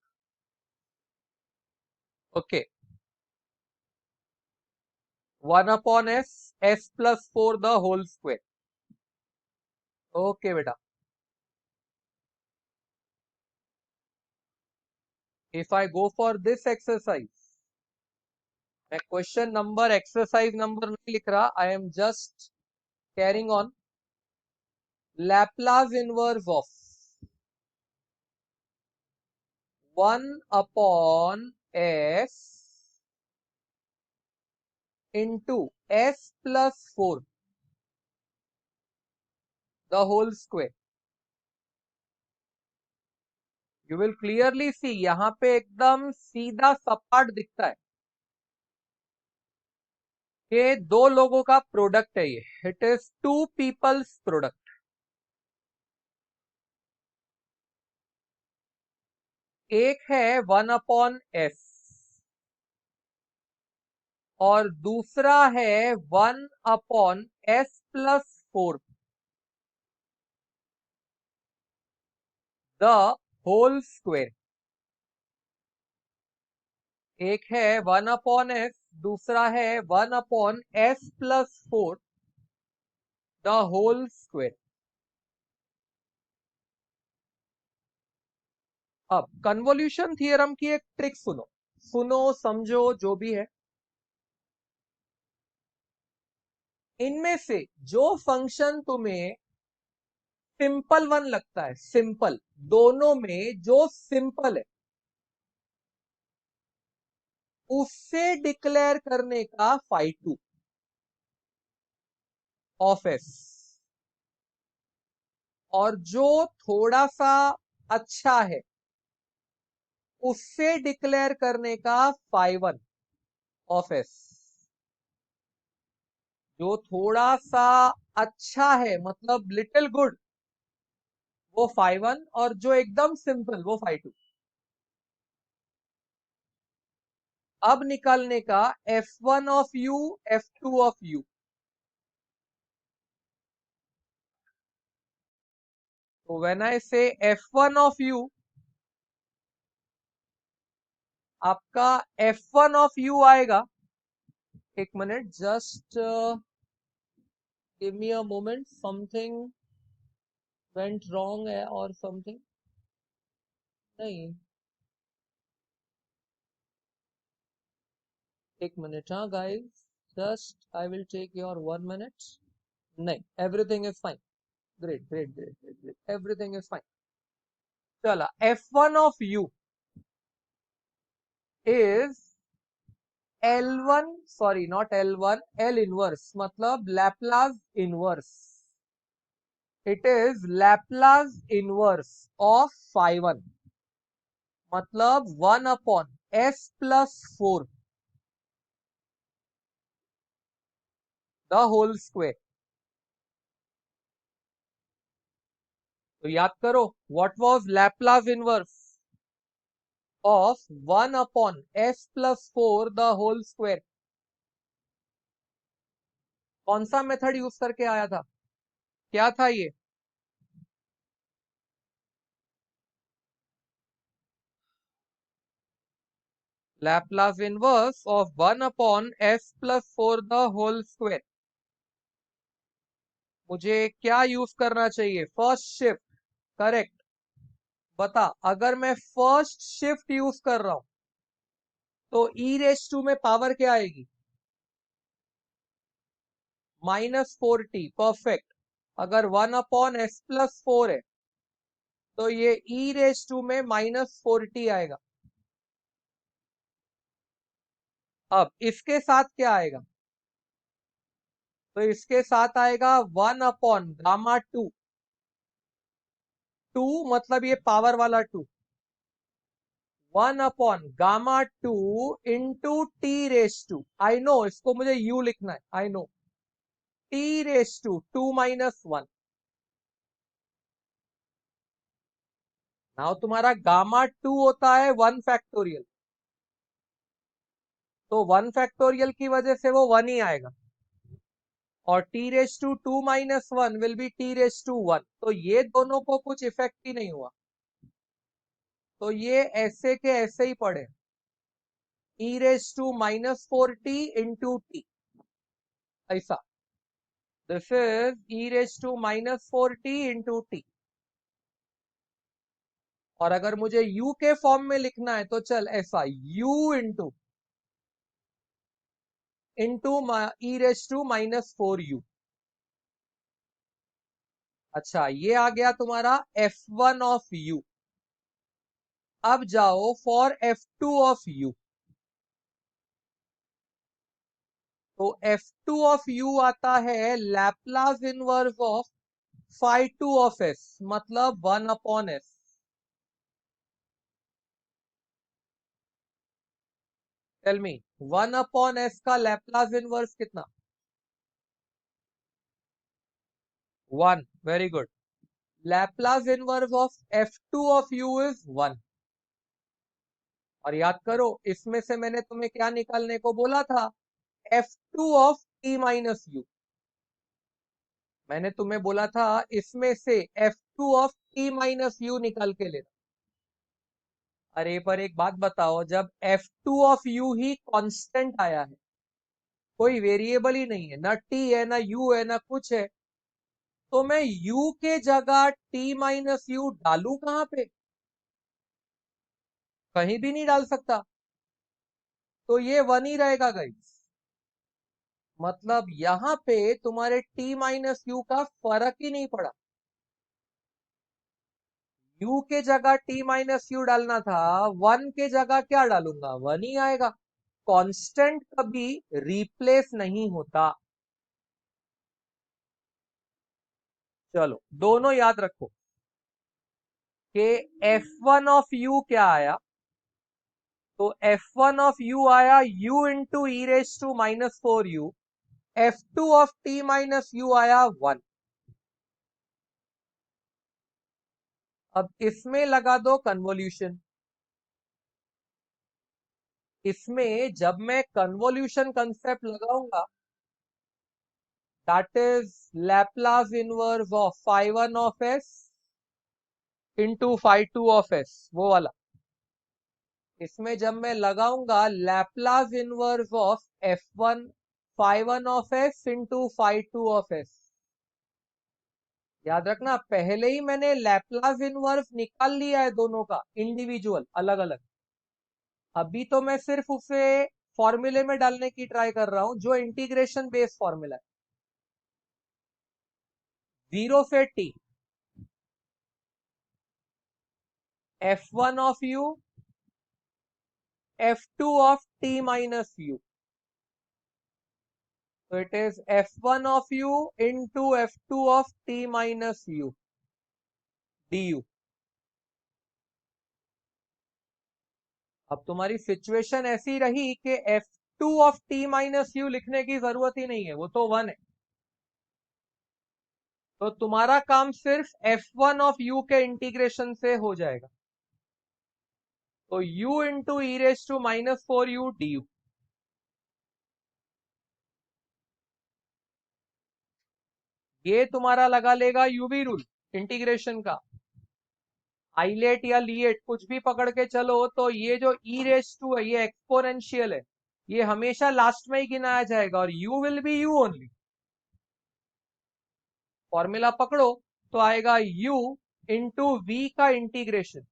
Okay, 1/s s+4 the whole square. Okay बेटा, if I go for this exercise, मैं क्वेश्चन नंबर एक्सरसाइज नंबर नहीं लिख रहा, I am just carrying on. Laplace inverse of 1/s into s+4 the whole square। You will clearly see, यहां पे एकदम सीधा सपाट दिखता है कि दो लोगों का प्रोडक्ट है ये। It is two people's product. एक है 1/s और दूसरा है 1/s+4 द होल स्क्वायर। एक है 1/s, दूसरा है 1/s+4 द होल स्क्वायर। अब कन्वोल्यूशन थियरम की एक ट्रिक सुनो, सुनो समझो जो भी है। इनमें से जो फंक्शन तुम्हें सिंपल वन लगता है, सिंपल, दोनों में जो सिंपल है उससे डिक्लेयर करने का φ2 ऑफ s, और जो थोड़ा सा अच्छा है उससे डिक्लेयर करने का φ1 ऑफ s। जो थोड़ा सा अच्छा है मतलब लिटिल गुड, वो φ1, और जो एकदम सिंपल वो φ2। अब निकालने का f1 of u, f2 of u। तो व्हेन आई से f1 ऑफ u, आपका f1 ऑफ u आएगा, एक मिनट, just give me a moment, something went wrong है और समथिंग नहीं। एक मिनट, हाँ guys, just I will take your 1 मिनट। नहीं, everything is fine, great great great great great, everything is fine. चला, f1 of u is L1, sorry not L1, L inverse, मतलब Laplace inverse. It is Laplace inverse of φ1, मतलब 1/s+4 the whole square. तो याद करो, what was Laplace inverse of 1/s+4 the whole square? कौन सा method use करके आया था, क्या था ये? Laplace inverse of 1/s+4 the whole square. मुझे क्या यूज करना चाहिए? First shift, correct. बता, अगर मैं फर्स्ट शिफ्ट यूज कर रहा हूं तो e⁻² में पावर क्या आएगी? -4t, perfect. अगर 1/s+4 है तो ये e⁻² में -4t आएगा। अब इसके साथ क्या आएगा? तो इसके साथ आएगा 1/γ2, 2 मतलब ये पावर वाला 2, 1/γ2 इंटू t⁻²। आई नो इसको मुझे u लिखना है, I know t raise to 2 - 1। Now तुम्हारा गामा 2 होता है 1 फैक्टोरियल, तो 1 फैक्टोरियल की वजह से वो 1 ही आएगा, और t raise to 2 - 1 will be t raise to 1। तो ये दोनों को कुछ इफेक्ट ही नहीं हुआ, तो ये ऐसे के ऐसे ही पड़े। e raise to -4t into t, ऐसा। This is e raise to -4t into t. और अगर मुझे u के फॉर्म में लिखना है तो चल ऐसा, u into e raise to -4u। अच्छा, ये आ गया तुम्हारा f1 ऑफ u। अब जाओ फॉर f2 ऑफ u। तो f2 ऑफ u आता है Laplace inverse of phi 2 of s, मतलब 1/s। टेल मी, 1/s का लैपलास इनवर्स कितना? 1। Very good. Laplace inverse of f2 of u is 1। और याद करो, इसमें से मैंने तुम्हें क्या निकालने को बोला था? f2 of t minus u। मैंने तुम्हें बोला था इसमें से f2 of t minus u निकाल के लेना। अरे पर एक बात बताओ, जब f2 of u he constant आया है, कोई वेरिएबल ही नहीं है, ना t है ना u है ना कुछ है, तो मैं u के जगह t माइनस u डालू कहां पे? कहीं भी नहीं डाल सकता, तो ये 1 ही रहेगा गाइस। मतलब यहां पे तुम्हारे t माइनस u का फर्क ही नहीं पड़ा। u के जगह t माइनस u डालना था, 1 के जगह क्या डालूंगा? 1 ही आएगा। कांस्टेंट कभी रिप्लेस नहीं होता। चलो दोनों याद रखो कि f1 ऑफ u क्या आया? तो f1 ऑफ u आया u into e raise to -4u। f2 of t minus u आया 1। अब इसमें लगा दो कन्वोल्यूशन। इसमें जब मैं कन्वोल्यूशन कंसेप्ट लगाऊंगा, that is Laplace inverse of φ1 of s into φ2 of s, वो वाला। इसमें जब मैं लगाऊंगा Laplace inverse of f1 φ1 of s into φ2 of s, याद रखना पहले ही मैंने लैपलास इनवर्स निकाल लिया है दोनों का इंडिविजुअल अलग अलग। अभी तो मैं सिर्फ उसे फॉर्मूले में डालने की ट्राई कर रहा हूं, जो इंटीग्रेशन बेस्ड फॉर्मूला है। 0 से t, f1 of u f2 of t minus u। So it is f1 of u into f2 of t minus u du। अब तुम्हारी सिचुएशन ऐसी रही कि f2 of t minus u लिखने की जरूरत ही नहीं है, वो तो 1 है। तो तुम्हारा काम सिर्फ f1 of u के इंटीग्रेशन से हो जाएगा। तो u into e raise to -4u du। ये तुम्हारा लगा लेगा यूवी रूल इंटीग्रेशन का। आइलेट या लीएट कुछ भी पकड़ के चलो, तो ये जो ई रेस टू है ये एक्सपोनेंशियल है, ये हमेशा लास्ट में ही गिनाया जाएगा, और u will be u only. Formula पकड़ो तो आएगा u इंटू वी का integration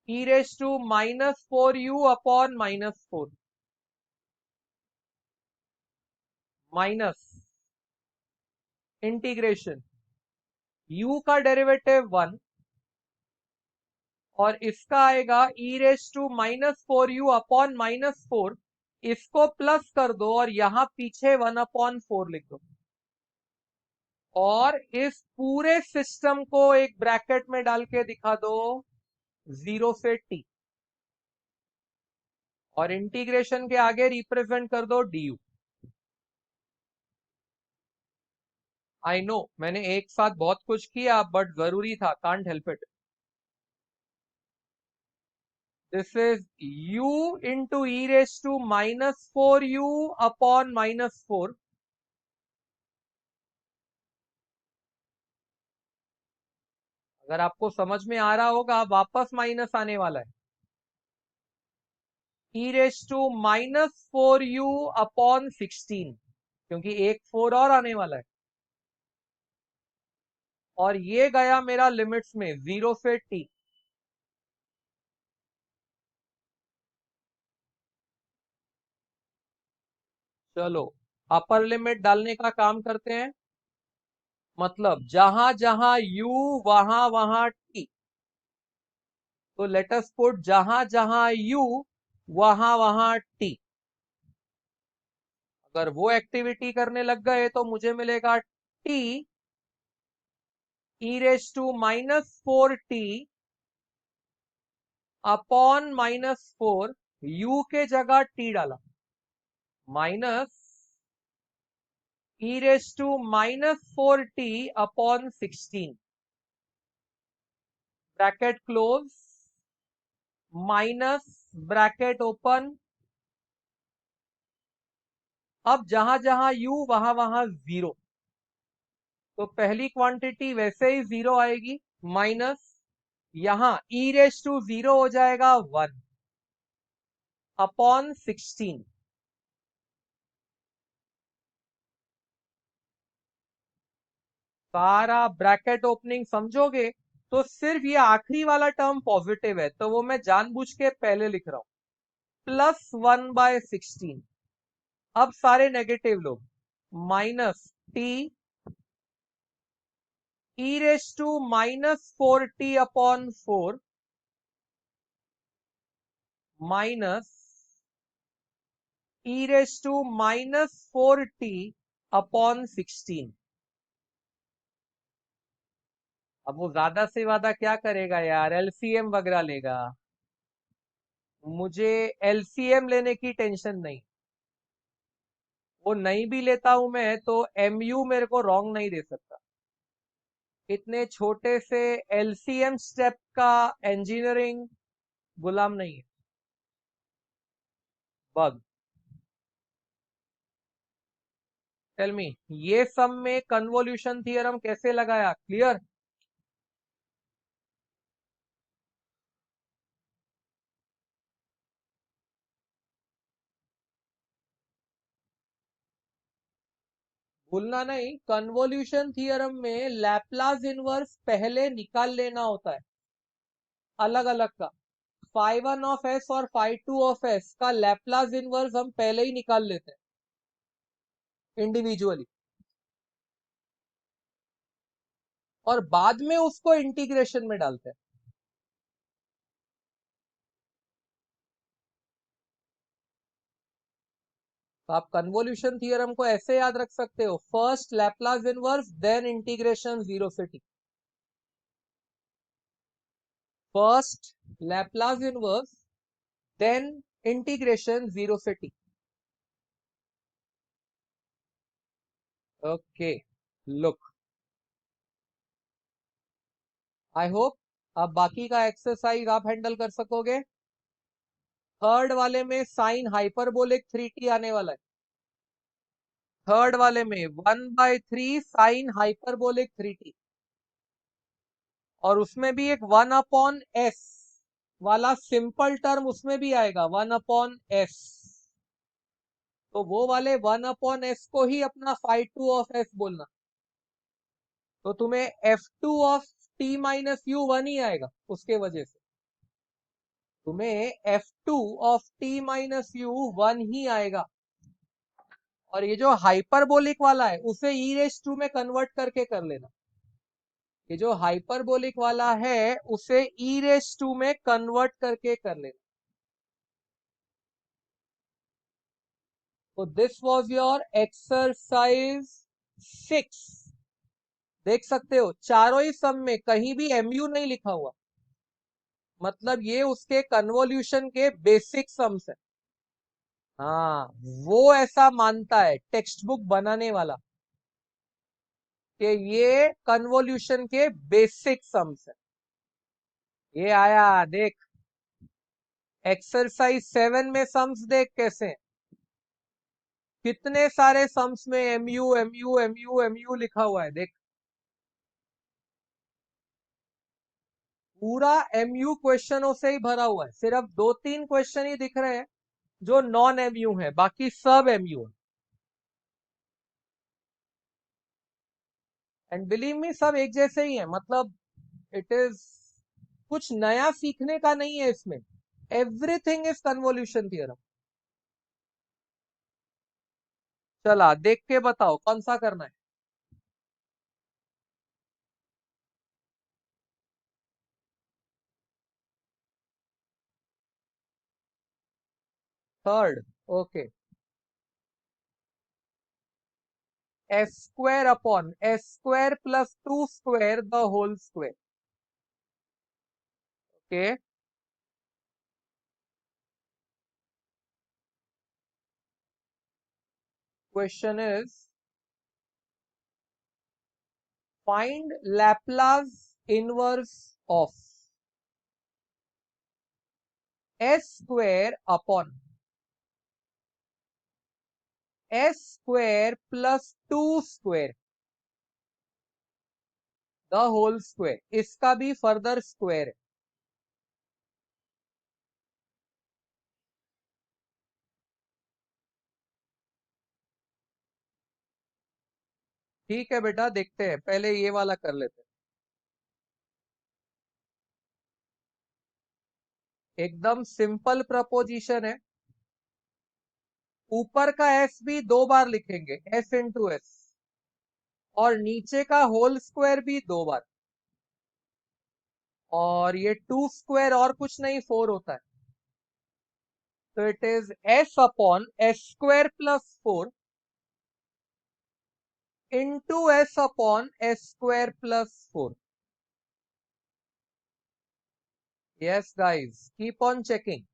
e raise to -4u upon -4 minus integration u का डेरिवेटिव 1, और इसका आएगा e raise to -4u upon -4। इसको प्लस कर दो और यहां पीछे 1/4 लिख दो, और इस पूरे सिस्टम को एक ब्रैकेट में डाल के दिखा दो 0 से t, और इंटीग्रेशन के आगे रिप्रेजेंट कर दो du। आई नो, मैंने एक साथ बहुत कुछ किया बट जरूरी था, can't help it. This is u into e raise to -4u upon -4। अगर आपको समझ में आ रहा होगा, वापस माइनस आने वाला है। ई रेस टू -4u अपॉन 16, क्योंकि एक 4 और आने वाला है। और ये गया मेरा लिमिट्स में 0 से t। चलो अपर लिमिट डालने का काम करते हैं। मतलब जहां जहां u, वहां वहां t। तो लेट अस पुट जहां जहां u, वहां वहां t। अगर वो एक्टिविटी करने लग गए तो मुझे मिलेगा t e raise to -4t upon -4। u के जगह t डाला, minus e raise to -4t upon 16, bracket close, minus bracket open. अब जहां जहां u, वहां वहां 0। तो पहली क्वांटिटी वैसे ही 0 आएगी, माइनस यहां ई रेस टू 0 हो जाएगा 1 अपॉन 16। सारा ब्रैकेट ओपनिंग समझोगे तो सिर्फ ये आखिरी वाला टर्म पॉजिटिव है, तो वो मैं जानबूझ के पहले लिख रहा हूं, +1/16। अब सारे नेगेटिव लोग, minus t e raise to -4t upon 4 minus e raise to -4t upon 16। अब वो ज्यादा से ज्यादा क्या करेगा यार, एलसीएम वगैरह लेगा। मुझे एलसीएम लेने की टेंशन नहीं, वो नहीं भी लेता हूं मैं तो एमयू मेरे को रॉन्ग नहीं दे सकता। इतने छोटे से एलसीएम स्टेप का इंजीनियरिंग गुलाम नहीं है। बग, टेल मी, ये सब में कन्वोल्यूशन थियरम कैसे लगाया, क्लियर? भूलना नहीं, कन्वोल्यूशन थियरम में लैपलास इनवर्स पहले निकाल लेना होता है, अलग अलग का। φ1 ऑफ एस और φ2 ऑफ एस का लैपलास इनवर्स हम पहले ही निकाल लेते हैं इंडिविजुअली, और बाद में उसको इंटीग्रेशन में डालते हैं। तो आप कन्वोल्यूशन थियरम को ऐसे याद रख सकते हो, first Laplace inverse then integration 0 से t। First Laplace inverse then integration 0 से t। Okay, look, I hope अब बाकी का एक्सरसाइज आप हैंडल कर सकोगे। थर्ड वाले में साइन हाइपरबोलिक 3t आने वाला है। थर्ड वाले में 1/3 साइन हाइपरबोलिक 3t, और उसमें भी एक 1/s वाला सिंपल टर्म उसमें भी आएगा, 1/s। तो वो वाले 1/s को ही अपना φ2 ऑफ s बोलना। तो तुम्हें f2 of t minus u 1 ही आएगा, उसके वजह से तुम्हें f2 of t minus u 1 ही आएगा। और ये जो हाइपरबोलिक वाला है उसे ई रेस टू में कन्वर्ट करके कर लेना। ये जो हाइपरबोलिक वाला है उसे ई रेस टू में कन्वर्ट करके कर लेना। तो दिस वाज योर एक्सरसाइज 6। देख सकते हो चारों ही सम में कहीं भी एमयू नहीं लिखा हुआ, मतलब ये उसके कन्वोल्यूशन के बेसिक सम्स है। हाँ, वो ऐसा मानता है टेक्स्ट बुक बनाने वाला। कि ये कन्वोल्यूशन के बेसिक सम्स है। ये आया देख, एक्सरसाइज 7 में सम्स देख कैसे हैं। कितने सारे सम्स में एमयू एमयू एमयू एमयू लिखा हुआ है देख। पूरा एमयू क्वेश्चनों से ही भरा हुआ है, सिर्फ 2-3 क्वेश्चन ही दिख रहे हैं जो नॉन एमयू है, बाकी सब एमयू है। एंड बिलीव मी सब एक जैसे ही है, मतलब इट इज कुछ नया सीखने का नहीं है इसमें। Everything is convolution theorem. चला देख के बताओ कौन सा करना है। Third, okay. S square upon s square plus 2 square the whole square. Okay, question is find Laplace inverse of s square upon s square plus 2 square the whole square. इसका भी फर्दर स्क्वायर है। ठीक है बेटा, देखते हैं, पहले ये वाला कर लेते हैं। एकदम सिंपल प्रपोजिशन है। ऊपर का एस भी 2 बार लिखेंगे, एस इंटू एस, और नीचे का होल स्क्वायर भी 2 बार। और ये 2 स्क्वायर और कुछ नहीं 4 होता है, तो it is S upon s square plus 4 into S upon s square plus 4। Yes guys, keep on checking.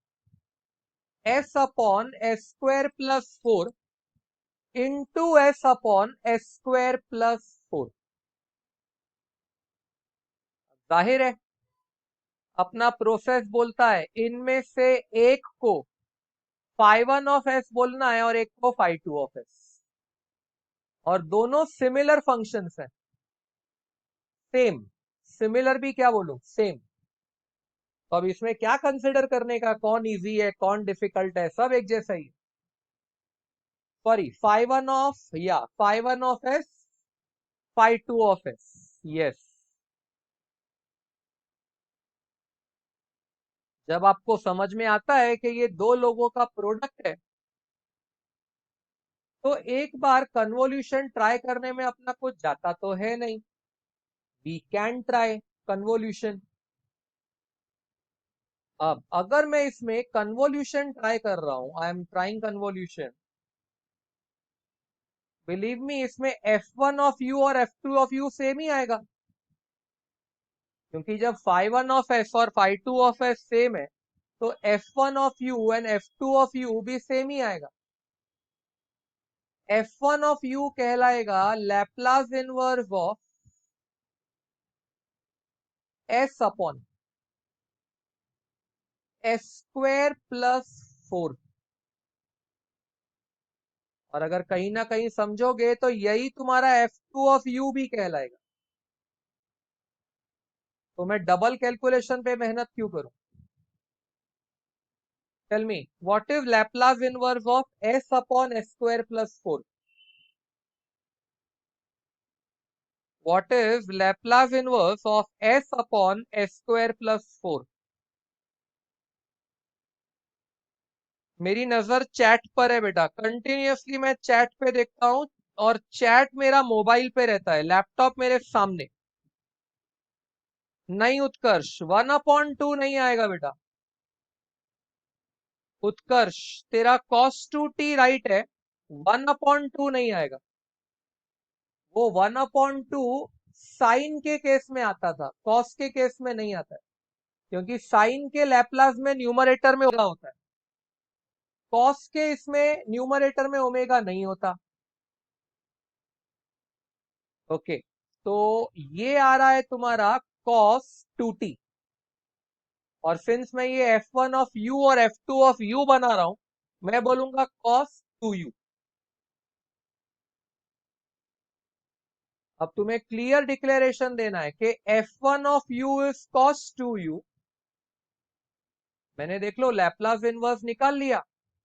S upon s square plus 4 into S upon s square plus 4। जाहिर है अपना प्रोसेस बोलता है इनमें से एक को फाई 1 ऑफ एस बोलना है और एक को फाई 2 ऑफ एस, और दोनों सिमिलर फंक्शंस हैं। सेम, सिमिलर भी क्या बोलूं, सेम। तो अब इसमें क्या कंसिडर करने का, कौन इजी है कौन डिफिकल्ट है, सब एक जैसा ही। सॉरी, फाई 1 ऑफ, या phi 1 of s, phi 2 of s. Yes, जब आपको समझ में आता है कि ये दो लोगों का प्रोडक्ट है, तो एक बार कन्वोल्यूशन ट्राई करने में अपना कुछ जाता तो है नहीं। We can try convolution. अब अगर मैं इसमें कन्वोल्यूशन ट्राई कर रहा हूं, I am trying convolution, believe me इसमें f1 ऑफ यू और f2 ऑफ यू सेम ही आएगा, क्योंकि जब फाई 1 ऑफ एस और फाई 2 ऑफ एस सेम है, तो f1 of you and f2 of you भी सेम ही आएगा। f1 ऑफ यू कहलाएगा Laplace inverse of s upon s square plus 4। और अगर कहीं ना कहीं समझोगे तो यही तुम्हारा f2 ऑफ यू भी कहलाएगा। तो मैं डबल कैलकुलेशन पे मेहनत क्यों करूं। Tell me what is Laplace inverse of s upon s square plus 4। What is Laplace inverse of s upon s square plus 4। मेरी नजर चैट पर है बेटा, कंटिन्यूअसली मैं चैट पे देखता हूं, और चैट मेरा मोबाइल पे रहता है, लैपटॉप मेरे सामने नहीं। उत्कर्ष 1/2 नहीं आएगा बेटा। उत्कर्ष तेरा cos 2t राइट है, 1/2 नहीं आएगा। वो 1/2 साइन के केस में आता था, कॉस के केस में नहीं आता है, क्योंकि साइन के लैपलास में न्यूमरेटर में ओमेगा होता है, कॉस के इसमें न्यूमरेटर में ओमेगा नहीं होता। ओके, तो ये आ रहा है तुम्हारा cos 2t, और सिंस मैं ये f1 ऑफ u और f2 ऑफ u बना रहा हूं, मैं बोलूंगा cos 2u। अब तुम्हें क्लियर डिक्लेरेशन देना है कि f1 of u is cos 2u। मैंने देख लो लैप्लास इनवर्स निकाल लिया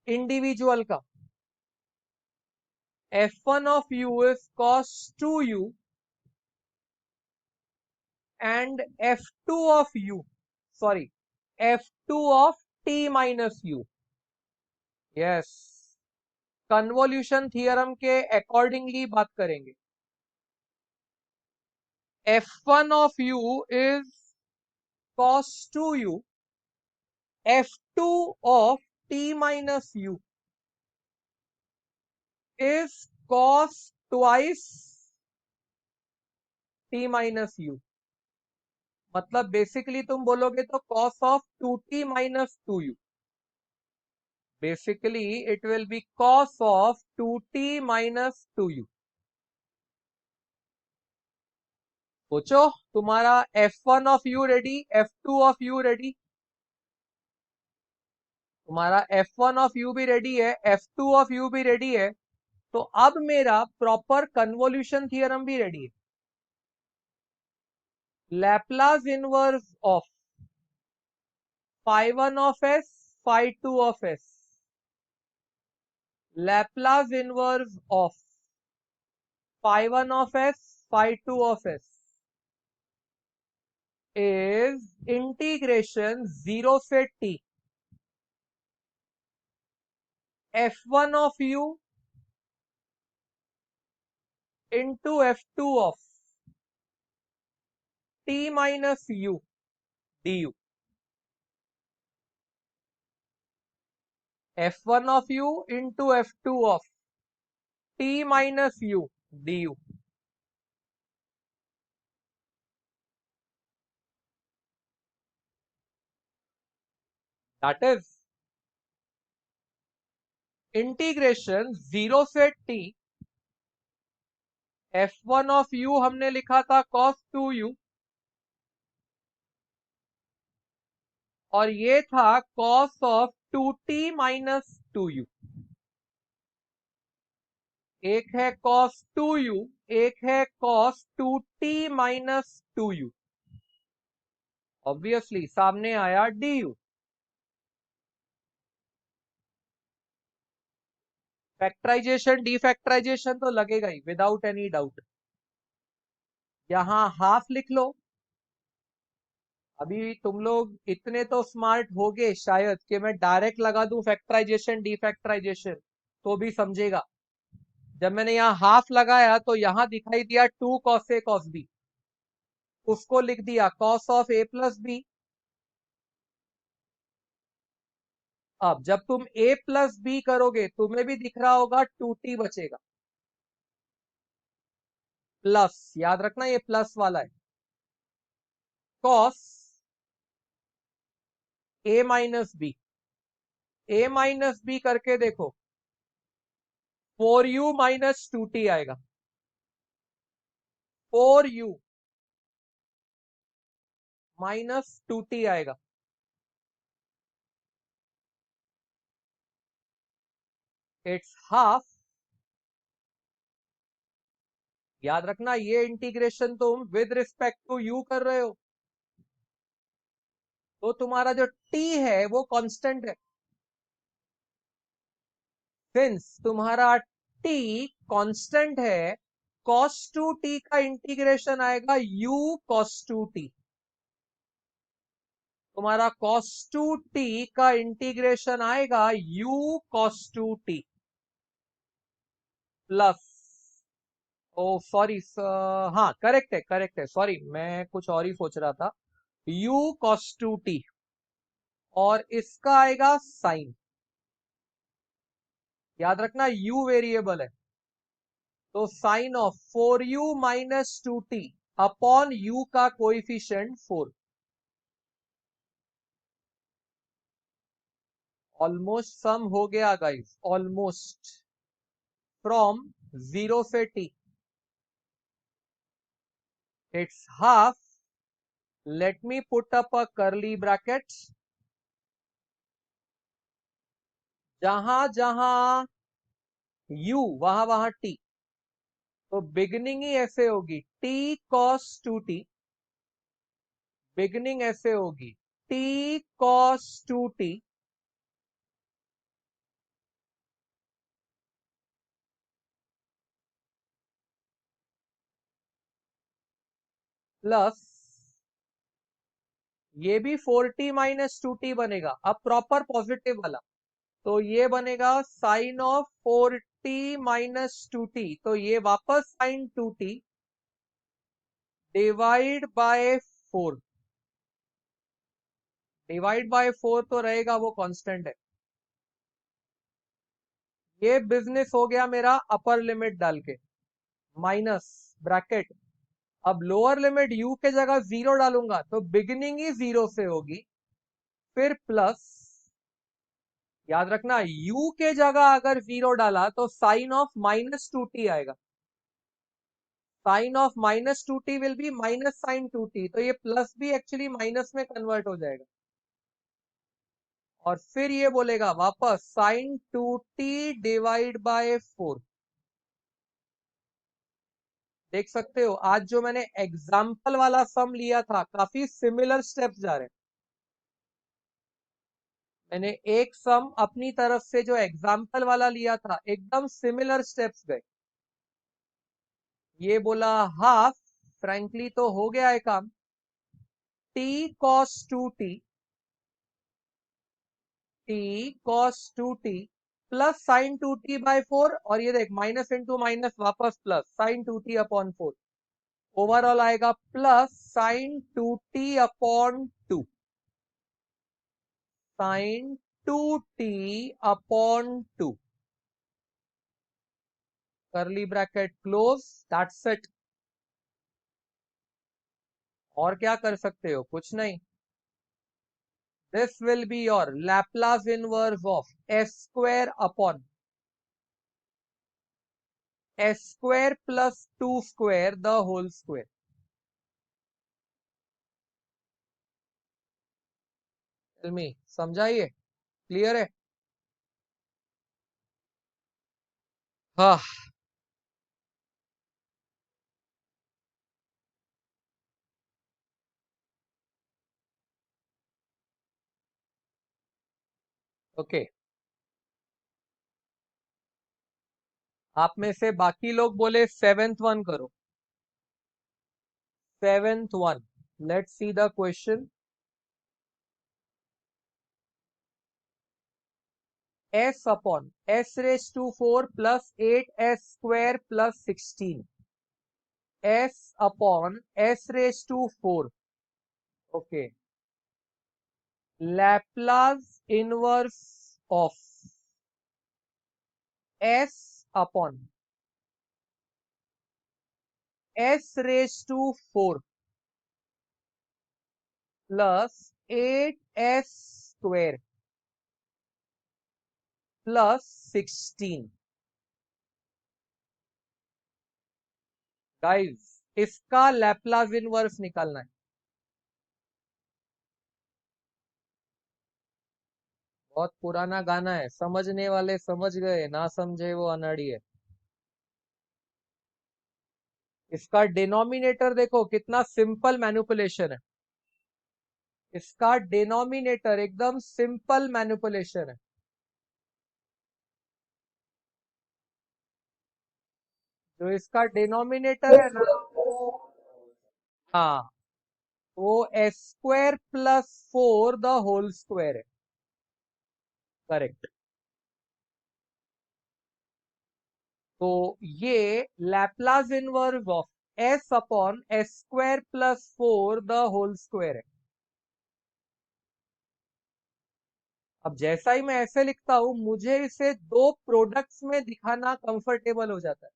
इंडिविजुअल का। f1 of u is cos 2u and f2 of u, sorry, f2 of t minus u। Yes, convolution theorem के अकॉर्डिंगली बात करेंगे। f1 of u is cos 2u, f2 of t minus u is cos twice t minus u। मतलब basically तुम बोलोगे तो cos of 2t minus 2u, basically it will be cos of 2t minus 2u। सोचो, तुम्हारा f1 of u ready, f2 of u ready, तुम्हारा f1 of u भी ready है, f2 of u भी रेडी है, तो अब मेरा प्रॉपर कन्वोल्यूशन थियरम भी रेडी है। Laplace inverse of phi 1 of s, phi 2 of s, Laplace inverse of phi 1 of s, phi 2 of s is integration 0 से t f1 of u into f2 of t minus u du। f1 of u into f2 of t minus u du। that is integration 0 से t f1 of u हमने लिखा था cos 2u, और ये था cos of 2t minus 2u। एक है cos 2u, एक है cos 2t minus 2u। Obviously सामने आया du। फैक्टराइजेशन डिफैक्टराइजेशन तो लगेगा ही विदाउट एनी डाउट। यहां हाफ लिख लो। अभी तुम लोग इतने तो स्मार्ट होगे शायद कि मैं डायरेक्ट लगा दूं फैक्टराइजेशन डिफैक्टराइजेशन तो भी समझेगा। जब मैंने यहाँ हाफ लगाया तो यहाँ दिखाई दिया 2 cos a cos b, उसको लिख दिया cos of a plus b। अब जब तुम a plus b करोगे तुम्हें भी दिख रहा होगा 2t बचेगा, प्लस, याद रखना ये प्लस वाला है, cos a minus b, a minus b करके देखो 4u minus 2t आएगा, 4u minus 2t आएगा। It's half. याद रखना ये इंटीग्रेशन तुम विद रिस्पेक्ट टू यू कर रहे हो, तो तुम्हारा जो t है वो कांस्टेंट है। सिंस तुम्हारा t कांस्टेंट है, cos 2t का इंटीग्रेशन आएगा u cos 2t। तुम्हारा cos 2t का इंटीग्रेशन आएगा u cos 2t प्लस, ओ सॉरी, हाँ करेक्ट है, सॉरी मैं कुछ और ही सोच रहा था, u cos 2t, और इसका आएगा साइन। याद रखना u वेरिएबल है, तो sine of 4u minus 2t upon u का कोएफिशिएंट 4। ऑलमोस्ट सम हो गया गाइस, ऑलमोस्ट, फ्रॉम 0 से t। it's half. Let me put up a curly brackets. जहां जहां u वहां वहां t, तो बिगनिंग ही ऐसे होगी t cos 2t। बिगनिंग ऐसे होगी t cos 2t प्लस ये भी 4t माइनस 2t बनेगा, अब प्रॉपर पॉजिटिव वाला। तो ये बनेगा sine of 4t minus 2t, तो ये वापस sine 2t divide by 4। Divide by 4 तो रहेगा, वो कांस्टेंट है। ये बिजनेस हो गया मेरा अपर लिमिट डाल के, माइनस ब्रैकेट। अब लोअर लिमिट u के जगह 0 डालूंगा तो बिगिनिंग ही 0 से होगी, फिर प्लस। याद रखना u के जगह अगर 0 डाला तो साइन ऑफ माइनस 2t आएगा। Sine of minus 2t will be minus sine 2t, तो ये प्लस भी एक्चुअली माइनस में कन्वर्ट हो जाएगा। और फिर ये बोलेगा वापस साइन 2t डिवाइड बाय 4। देख सकते हो आज जो मैंने एग्जाम्पल वाला सम लिया था, काफी सिमिलर स्टेप्स जा रहे हैं। मैंने एक सम अपनी तरफ से जो एग्जाम्पल वाला लिया था, एकदम सिमिलर स्टेप्स गए। ये बोला हाफ, फ्रैंकली तो हो गया है काम। t cos 2t, t cos 2t plus sine 2t by 4, और ये देख माइनस इंटू माइनस वापस plus sine 2t upon 4। Overall आएगा plus sine 2t upon 2। Sine 2t upon 2, curly bracket close, that's it. और क्या कर सकते हो, कुछ नहीं। This will be your Laplace inverse of s square upon s square plus 2 square the whole square. Tell me, समझाइए, clear है? हाँ, ओके। आप में से बाकी लोग बोले सेवेंथ वन करो। Seventh one, let's see the question. s upon s raise to 4 plus 8s square plus 16। s upon s raise to 4, okay. Laplace inverse of s upon s raise to 4 plus 8s square plus 16। Guys, इसका Laplace inverse निकालना है। बहुत पुराना गाना है, समझने वाले समझ गए, ना समझे वो अनाड़ी है। इसका डिनोमिनेटर देखो कितना सिंपल मैनिपुलेशन है। इसका डिनोमिनेटर एकदम सिंपल मैनिपुलेशन है। जो इसका डिनोमिनेटर है ना वो, हाँ, वो s square plus 4 the whole square है। करेक्ट। तो ये Laplace inverse of s upon s square plus 4 the whole square है। अब जैसा ही मैं ऐसे लिखता हूं, मुझे इसे दो प्रोडक्ट्स में दिखाना कंफर्टेबल हो जाता है।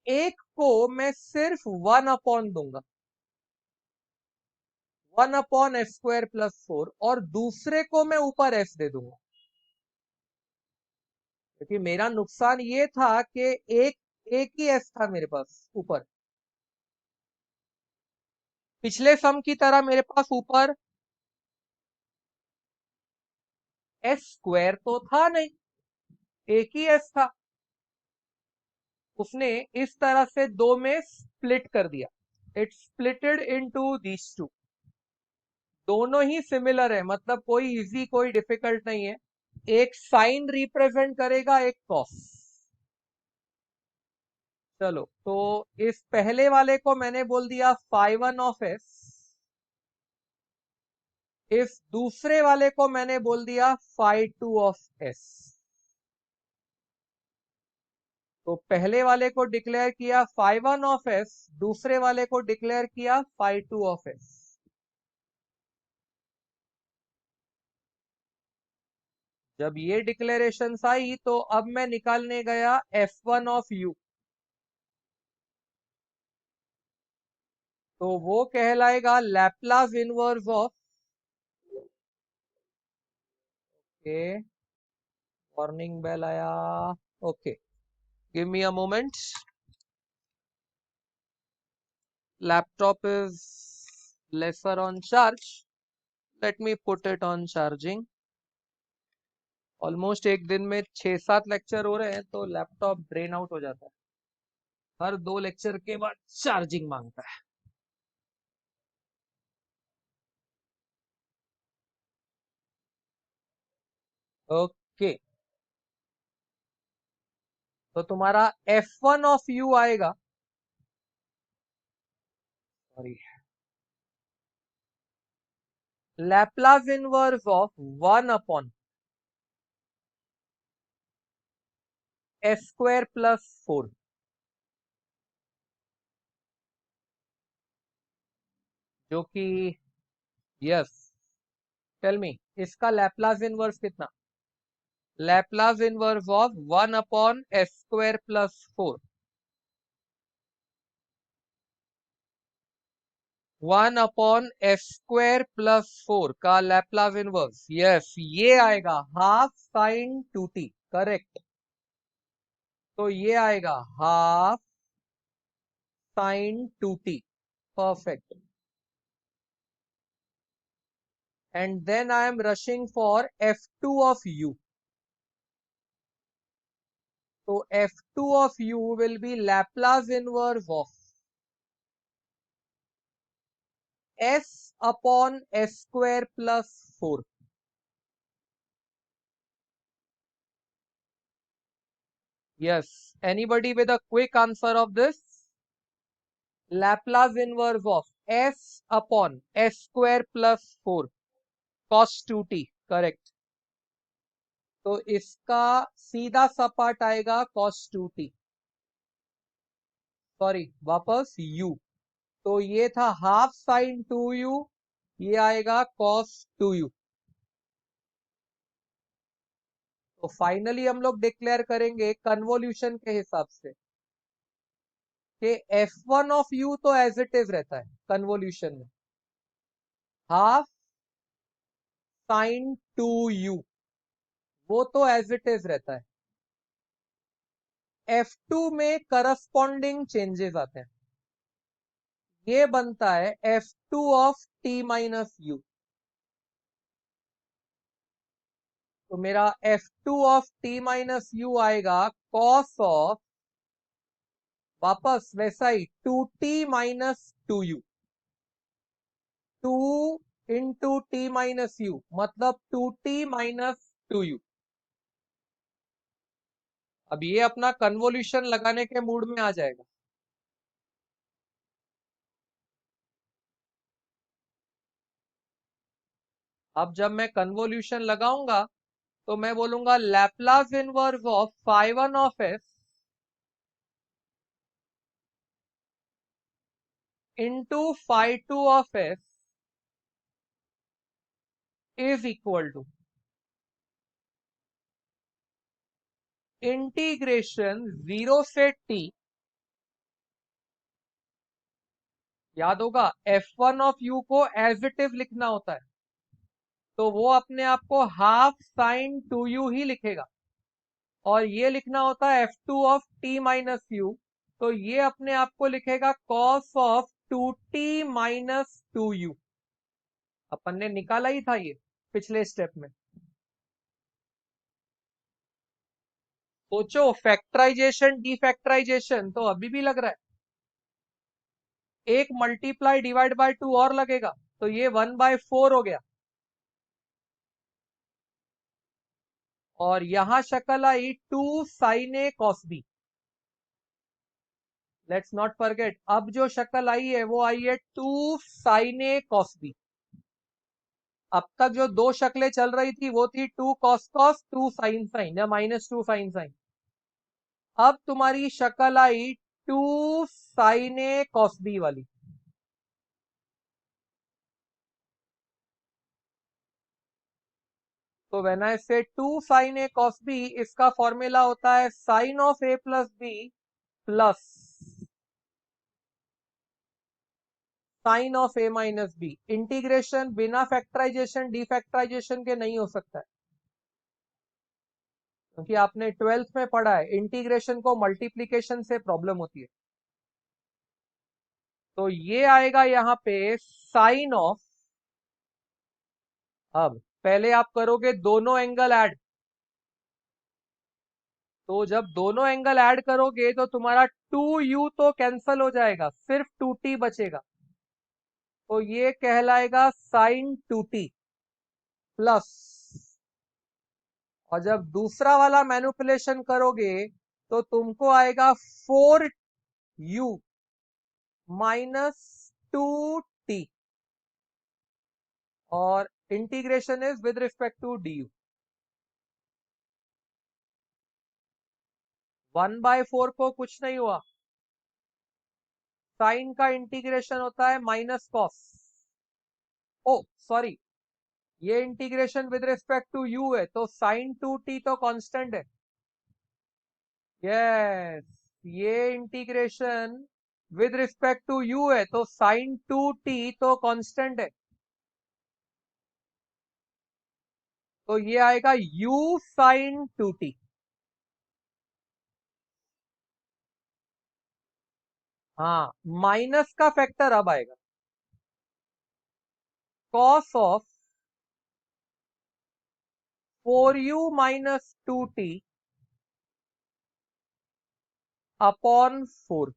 एक को मैं सिर्फ 1 अपॉन दूंगा, 1 अपॉन एस स्क्वायर प्लस 4, और दूसरे को मैं ऊपर एस दे दूंगा। क्योंकि मेरा नुकसान ये था कि एक एक ही एस था मेरे पास ऊपर। पिछले सम की तरह मेरे पास ऊपर एस स्क्वायर तो था नहीं, एक ही एस था। उसने इस तरह से दो में स्प्लिट कर दिया, it splitted into these two. दोनों ही सिमिलर है, मतलब कोई इजी कोई डिफिकल्ट नहीं है। एक साइन रिप्रेजेंट करेगा, एक कॉस। चलो, तो इस पहले वाले को मैंने बोल दिया फाई वन ऑफ एस, इस दूसरे वाले को मैंने बोल दिया फाई टू ऑफ एस। तो पहले वाले को डिक्लेयर किया फाई वन ऑफ एस, दूसरे वाले को डिक्लेयर किया फाई टू ऑफ एस। जब ये डिक्लेरेशन आई तो अब मैं निकालने गया एफ वन ऑफ यू, तो वो कहलाएगा लैपलास इनवर्स ऑफ, के वार्निंग बेल आया, okay, give me a moment, laptop is lesser on charge, let me put it on charging. Almost एक दिन में 6-7 लेक्चर हो रहे हैं तो लैपटॉप ड्रेन आउट हो जाता है, हर 2 लेक्चर के बाद चार्जिंग मांगता है। ओके, तो तुम्हारा F1 ऑफ यू आएगा, sorry, Laplace inverse of 1 upon s square plus 4, जो कि यस, टेल मी इसका लैपलास इनवर्स कितना? Laplace inverse of 1 upon s square plus 4, 1 upon s square plus 4 का लैपलास इनवर्स, यस, ये आएगा हाफ साइन 2t, करेक्ट। तो ये आएगा half sine 2t, perfect. And then I am rushing for F2 of u, तो F2 of u will be Laplace inverse of s upon s square plus 4। Yes, anybody with a quick answer of this? Laplace inverse of s upon s square plus 4 cos 2t, correct. तो इसका सीधा सपाट आएगा cos 2t, sorry वापस u, तो ये था half sine 2u, ये आएगा cos 2u। तो फाइनली हम लोग डिक्लेयर करेंगे कन्वोल्यूशन के हिसाब से कि F1 ऑफ u तो एज इट इज रहता है कन्वोल्यूशन में, हाफ साइन 2u वो तो एज इट इज रहता है। F2 में करस्पॉन्डिंग चेंजेस आते हैं, ये बनता है F2 of t minus u, तो मेरा F2 of t minus u आएगा cos ऑफ, वापस वैसा ही 2t minus 2u, 2 into T minus you मतलब 2t माइनस 2u। अब ये अपना कन्वोल्यूशन लगाने के मूड में आ जाएगा। अब जब मैं कन्वोल्यूशन लगाऊंगा तो मैं बोलूंगा Laplace inverse of phi one of s into phi two of s is equal to integration 0 से t, याद होगा F1 ऑफ u को एज इट इज लिखना होता है, तो वो अपने आप को हाफ साइन 2u ही लिखेगा, और ये लिखना होता है F2 of t minus u, तो ये अपने आप को लिखेगा cos of 2t 2t minus 2u। अपन ने निकाला ही था ये पिछले स्टेप में। सोचो, फैक्टराइजेशन डिफैक्टराइजेशन तो अभी भी लग रहा है। एक मल्टीप्लाई डिवाइड बाय 2 और लगेगा, तो ये 1/4 हो गया। और यहां शक्ल आई 2 sine A cos B. Let's not forget, अब जो शक्ल आई है वो आई है 2 साइन ए कॉस बी। अब तक जो दो शक्लें चल रही थी वो थी 2 कॉस कॉस 2 साइन साइन या -2 साइन साइन। अब तुम्हारी शक्ल आई 2 साइन ए कॉस बी वाली। तो when I say 2 sine A cos B, इसका फॉर्मूला होता है sine of A plus B plus sine of A minus B. Integration बिना फैक्टराइजेशन डिफैक्टराइजेशन के नहीं हो सकता है, क्योंकि आपने 12th में पढ़ा है इंटीग्रेशन को मल्टीप्लीकेशन से प्रॉब्लम होती है। तो ये आएगा यहां पे साइन ऑफ। अब पहले आप करोगे दोनों एंगल ऐड। तो जब दोनों एंगल ऐड करोगे तो तुम्हारा 2u तो कैंसल हो जाएगा, सिर्फ 2t बचेगा। तो ये कहलाएगा साइन 2t प्लस। और जब दूसरा वाला मैनिपुलेशन करोगे तो तुमको आएगा 4u माइनस 2t। और integration is with respect to du। 1/4 को कुछ नहीं हुआ, साइन का इंटीग्रेशन होता है माइनस कॉस। ओ सॉरी, ये integration with respect to u है, तो साइन 2t तो कांस्टेंट है। यस, ये integration with respect to u है, तो साइन 2t तो कांस्टेंट है। तो ये आएगा u साइन 2t। हाँ, माइनस का फैक्टर अब आएगा cos of 4u minus 2t upon 4।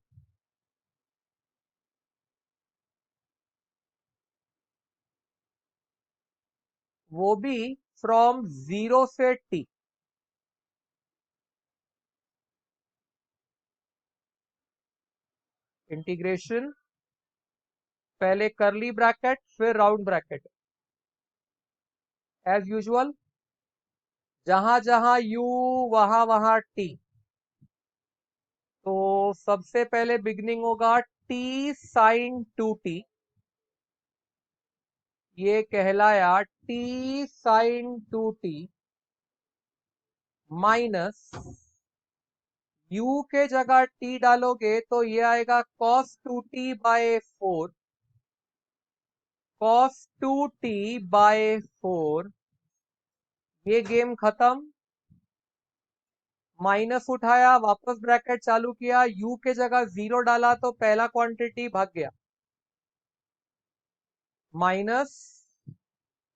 वो भी फ्रॉम 0 से t। इंटीग्रेशन पहले करली ब्रैकेट फिर राउंड ब्रैकेट, एज यूजुअल। जहां जहां u वहां वहां t। तो सबसे पहले बिगनिंग होगा t साइन 2t। ये कहलाया t sine 2t minus u के जगह t डालोगे तो ये आएगा cos 2t by 4। cos 2t by 4। ये गेम खत्म। माइनस उठाया, वापस ब्रैकेट चालू किया, u के जगह 0 डाला तो पहला क्वांटिटी भाग गया। माइनस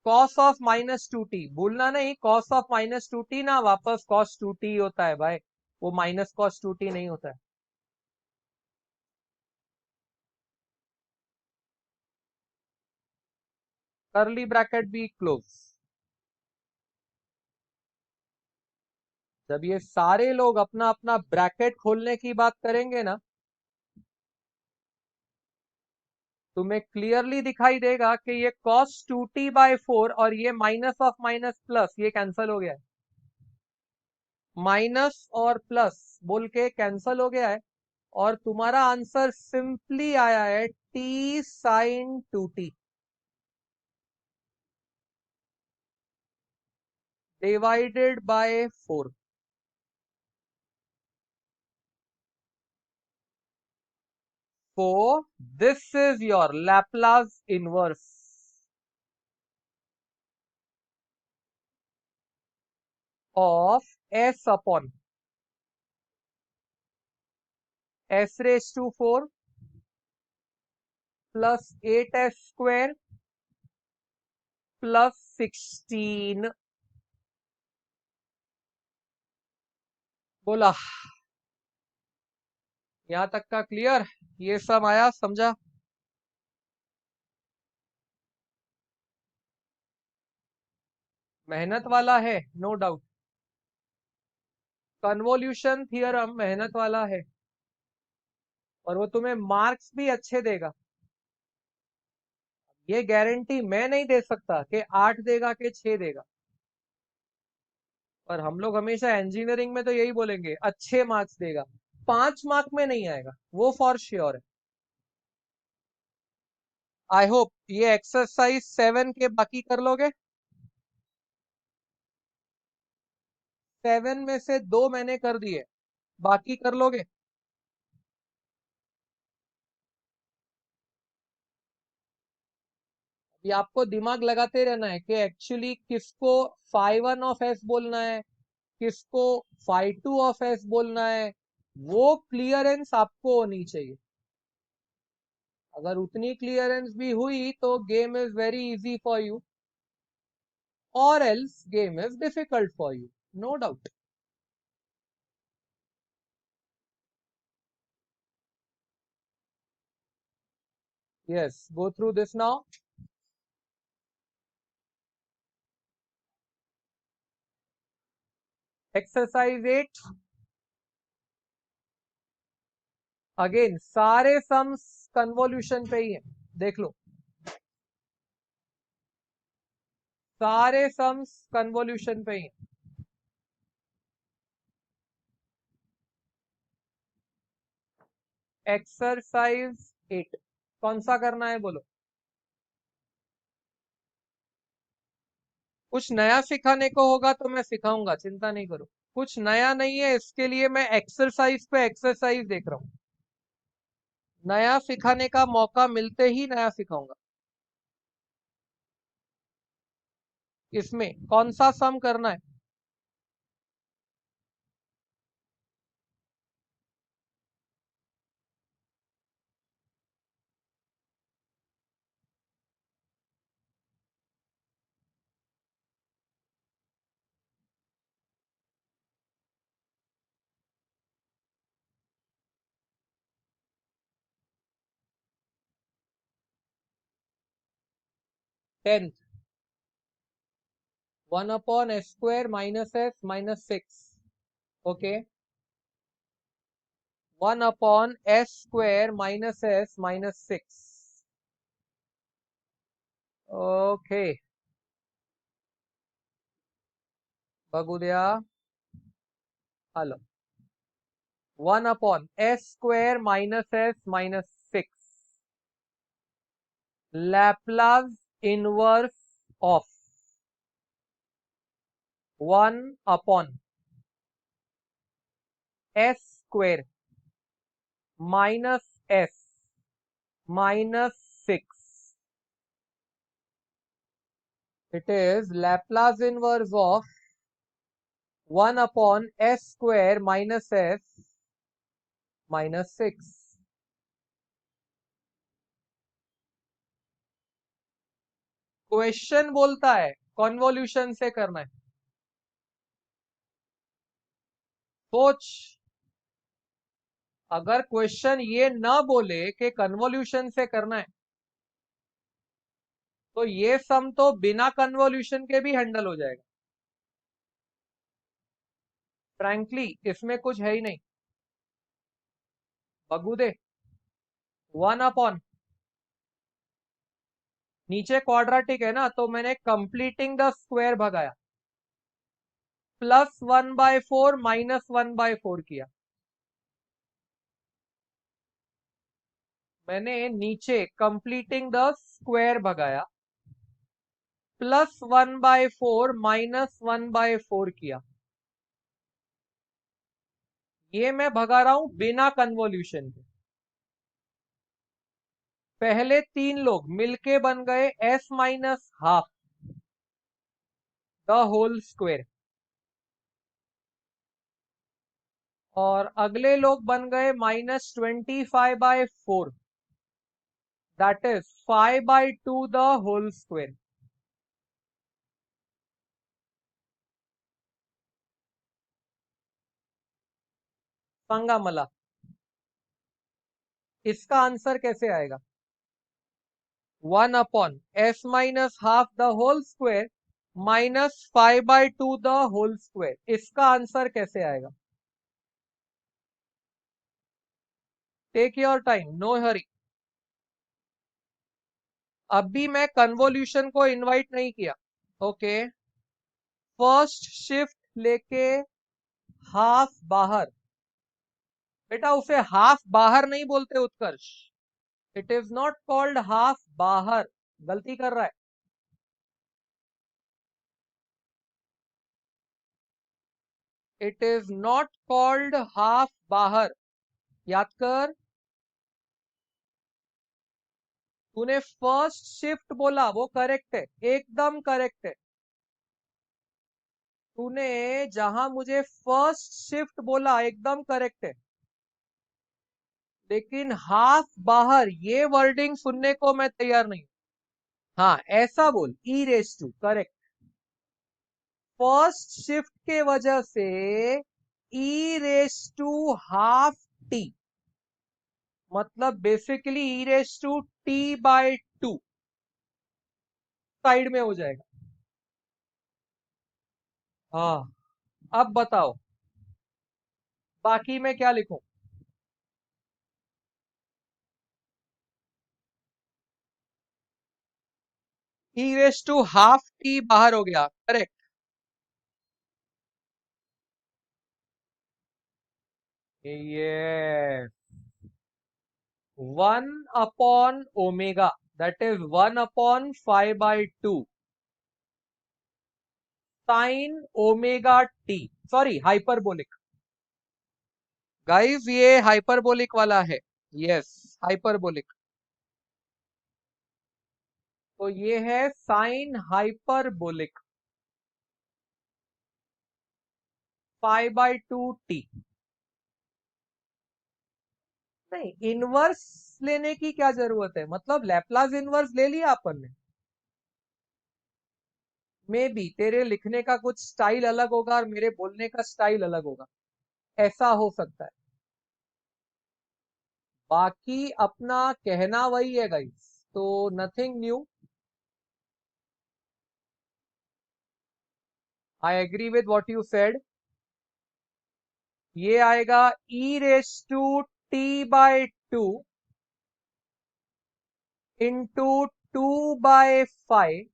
कॉस ऑफ -2t, भूलना नहीं, कॉस ऑफ -2t ना वापस cos 2t होता है भाई, वो माइनस cos 2t नहीं होता है। करली ब्रैकेट भी क्लोज। जब ये सारे लोग अपना अपना ब्रैकेट खोलने की बात करेंगे ना, तुम्हें क्लियरली दिखाई देगा कि ये cos 2t बाय 4 और ये माइनस ऑफ माइनस प्लस ये कैंसल हो गया है। माइनस और प्लस बोल के कैंसल हो गया है। और तुम्हारा आंसर सिंपली आया है t sine 2t divided by 4। So this is your Laplace inverse of s upon s raised to 4 plus 8s² plus 16। बोला। यहां तक का क्लियर? ये सब आया, समझा? मेहनत वाला है, नो डाउट। कन्वोल्यूशन थियरम मेहनत वाला है, और वो तुम्हें मार्क्स भी अच्छे देगा। ये गारंटी मैं नहीं दे सकता कि 8 देगा कि 6 देगा, पर हम लोग हमेशा इंजीनियरिंग में तो यही बोलेंगे अच्छे मार्क्स देगा। 5 मार्क में नहीं आएगा, वो फॉर श्योर है। आई होप ये एक्सरसाइज 7 के बाकी कर लोगे। 7 में से 2 मैंने कर दिए, बाकी कर लोगे? ये आपको दिमाग लगाते रहना है कि एक्चुअली किसको φ1 ऑफ s बोलना है, किसको φ2 ऑफ s बोलना है। वो क्लियरेंस आपको होनी चाहिए। अगर उतनी क्लियरेंस भी हुई तो game is very easy for you, और else game is difficult for you, no doubt. Yes, go through this now. Exercise 8। Again सारे सम्स कन्वोल्यूशन पे ही है, देख लो। सारे सम्स कन्वोल्यूशन पे ही है। एक्सरसाइज 8 कौन सा करना है बोलो? कुछ नया सिखाने को होगा तो मैं सिखाऊंगा, चिंता नहीं करो। कुछ नया नहीं है, इसके लिए मैं एक्सरसाइज पे एक्सरसाइज देख रहा हूँ। नया सिखाने का मौका मिलते ही नया सिखाऊंगा। इसमें कौन सा सम करना है? Tenth. 1/s² -s -6। Okay. 1/s² -s -6। Okay Bagudiya, hello. 1/s² -s -6 Laplace inverse of 1/s² -s -6। It is Laplace inverse of 1/s² -s -6। Question बोलता है कॉन्वोल्यूशन से करना है। सोच, अगर क्वेश्चन ये ना बोले कि कन्वोल्यूशन से करना है, तो ये सम तो बिना कन्वोल्यूशन के भी हैंडल हो जाएगा। फ्रैंकली इसमें कुछ है ही नहीं। बगुदे 1/, नीचे क्वाड्रेटिक है ना, तो मैंने कंप्लीटिंग द स्क्वायर भगाया, +1/4 -1/4 किया। मैंने नीचे कंप्लीटिंग द स्क्वायर भगाया, +1/4 -1/4 किया। ये मैं भगा रहा हूं बिना कन्वोल्यूशन के। पहले 3 लोग मिलके बन गए s-½ द होल स्क्वायर, और अगले लोग बन गए -25/4 that is 5/2 the whole square. संगा मला, इसका आंसर कैसे आएगा? 1/s - ½ the whole square -5/2 the whole square, इसका आंसर कैसे आएगा? Take your time, no hurry. अभी मैं कन्वोल्यूशन को इनवाइट नहीं किया। ओके, फर्स्ट शिफ्ट लेके हाफ बाहर। बेटा उसे हाफ बाहर नहीं बोलते Utkarsh, it is not called half बाहर, गलती कर रहा है। It is not called half बाहर, याद कर। तूने फर्स्ट शिफ्ट बोला, वो करेक्ट है, एकदम करेक्ट है। तूने जहां मुझे फर्स्ट शिफ्ट बोला एकदम करेक्ट है, लेकिन हाफ बाहर ये वर्डिंग सुनने को मैं तैयार नहीं। हाँ ऐसा बोल, e raise to, correct. First shift के वजह से e raise to half t, मतलब basically e raise to t/2 side में हो जाएगा। हाँ, अब बताओ बाकी मैं क्या लिखूं? E raise to half t बाहर हो गया, करेक्ट। ये 1/ओमेगा, that is 1/5/2 sine omega t, sorry hyperbolic. Guys ये हाइपरबोलिक वाला है, यस हाइपरबोलिक। तो ये है साइन हाइपरबोलिक 5/2 टी। नहीं, इनवर्स लेने की क्या जरूरत है, मतलब लैपलास इनवर्स ले लिया अपन ने। मे बी तेरे लिखने का कुछ स्टाइल अलग होगा और मेरे बोलने का स्टाइल अलग होगा, ऐसा हो सकता है। बाकी अपना कहना वही है गाइस, तो nothing new. I agree with what you said. ये आएगा e raise to t/2 into 2/5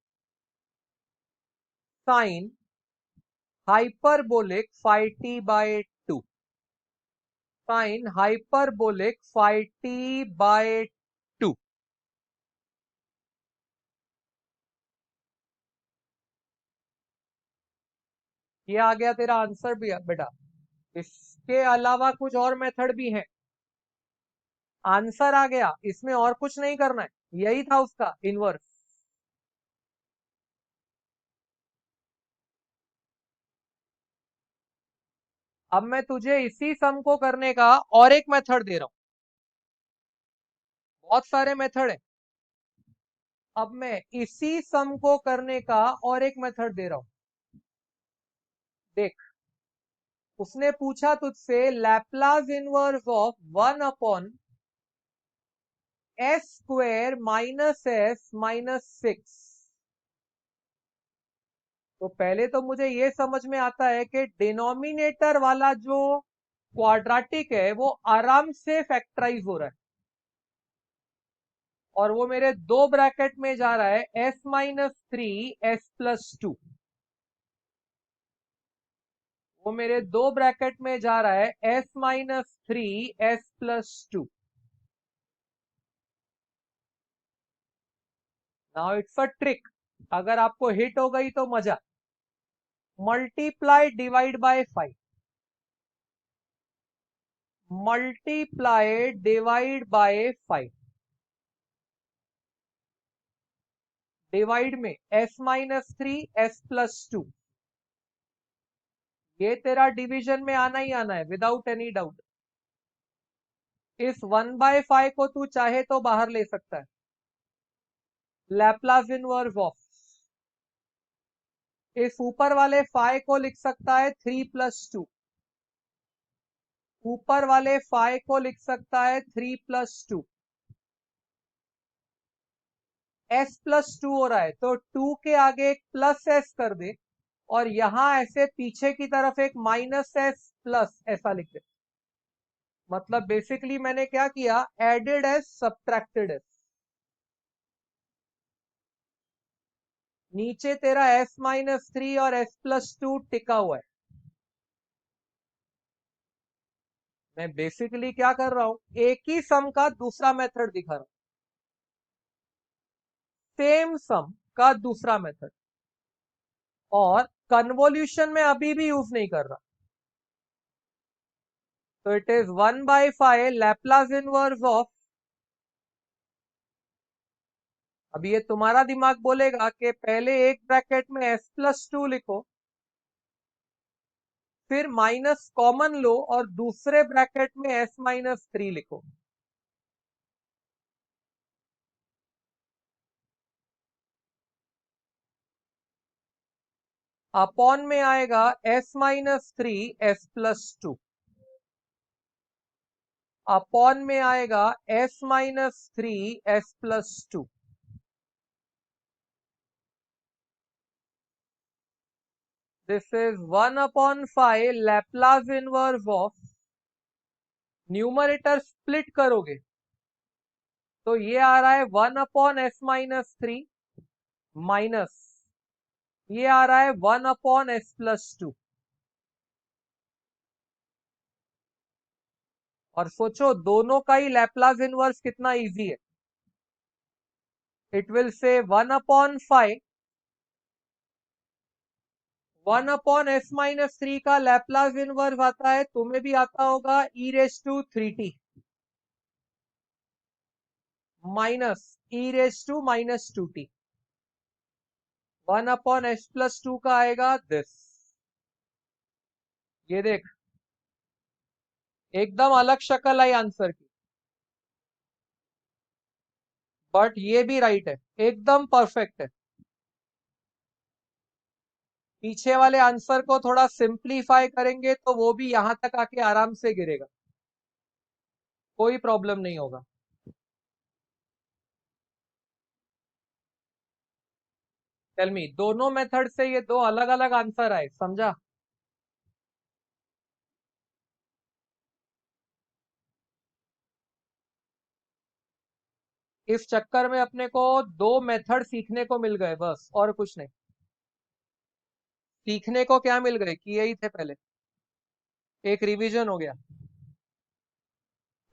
sine hyperbolic 5t/2 sine hyperbolic 5t/2। ये आ गया तेरा आंसर भी बेटा। इसके अलावा कुछ और मेथड भी है। आंसर आ गया, इसमें और कुछ नहीं करना है, यही था उसका इनवर्स। अब मैं तुझे इसी सम को करने का और एक मेथड दे रहा हूं, बहुत सारे मेथड है। अब मैं इसी सम को करने का और एक मेथड दे रहा हूं, देख। उसने पूछा तुझसे Laplace inverse of 1/s² - s - 6। तो पहले तो मुझे ये समझ में आता है कि डिनोमिनेटर वाला जो क्वाड्रेटिक है वो आराम से फैक्टराइज हो रहा है, और वो मेरे दो ब्रैकेट में जा रहा है s - 3 s+2। वो मेरे दो ब्रैकेट में जा रहा है s - 3 s+2। Now it's a trick, अगर आपको हिट हो गई तो मजा। Multiply divide by 5, multiply divide by 5, divide में s - 3 s+2। ये तेरा डिवीजन में आना ही आना है विदाउट एनी डाउट। इस 1/5 को तू चाहे तो बाहर ले सकता है, लैप्लास इनवर्स ऑफ, इस ऊपर वाले फाइ को लिख सकता है 3+2, ऊपर वाले फाइ को लिख सकता है 3+2, s+2 हो रहा है तो 2 के आगे एक प्लस एस कर दे, और यहां ऐसे पीछे की तरफ एक -s प्लस ऐसा लिख दे। मतलब बेसिकली मैंने क्या किया, एडेड एस सब्ट्रैक्टेड एस। नीचे तेरा s-3 और s+2 टिका हुआ है। मैं बेसिकली क्या कर रहा हूं, एक ही सम का दूसरा मेथड दिखा रहा हूं, सेम सम का दूसरा मेथड, और कन्वोल्यूशन में अभी भी यूज नहीं कर रहा। तो it is 1/5 Laplace inverse of, अब ये तुम्हारा दिमाग बोलेगा कि पहले एक ब्रैकेट में s+2 लिखो, फिर माइनस कॉमन लो और दूसरे ब्रैकेट में s-3 लिखो। अपॉन में आएगा s-3 s+2, अपॉन में आएगा s-3 s+2। This is 1/5 Laplace inverse of, numerator split करोगे तो ये आ रहा है 1/s-3 माइनस ये आ रहा है 1/s+2। और सोचो दोनों का ही लैप्लास इनवर्स कितना इजी है। इट विल से 1/5, 1/s-3 का लैप्लास इनवर्स आता है, तुम्हें भी आता होगा, e⁻³ माइनस e⁻⁻²t। 1/s+2 का आएगा दिस। ये देख, एकदम अलग शक्ल आई आंसर की, बट ये भी राइट है, एकदम परफेक्ट है। पीछे वाले आंसर को थोड़ा सिंप्लीफाई करेंगे तो वो भी यहां तक आके आराम से गिरेगा, कोई प्रॉब्लम नहीं होगा। टेल मी, दोनों मेथड से ये दो अलग अलग आंसर आए, समझा? इस चक्कर में अपने को दो मेथड सीखने को मिल गए बस, और कुछ नहीं। सीखने को क्या मिल गए, किए ही थे पहले, एक रिवीजन हो गया।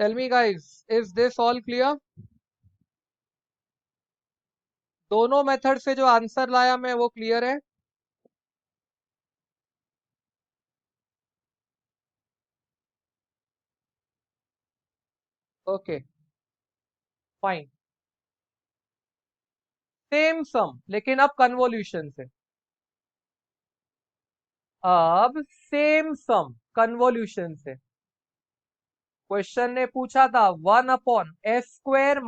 Tell me guys, is this all clear? दोनों मेथड से जो आंसर लाया मैं वो क्लियर है? Okay, fine. सेम सम लेकिन अब कन्वोल्यूशन से। अब सेम सम कन्वोल्यूशन से। क्वेश्चन ने पूछा था 1/s²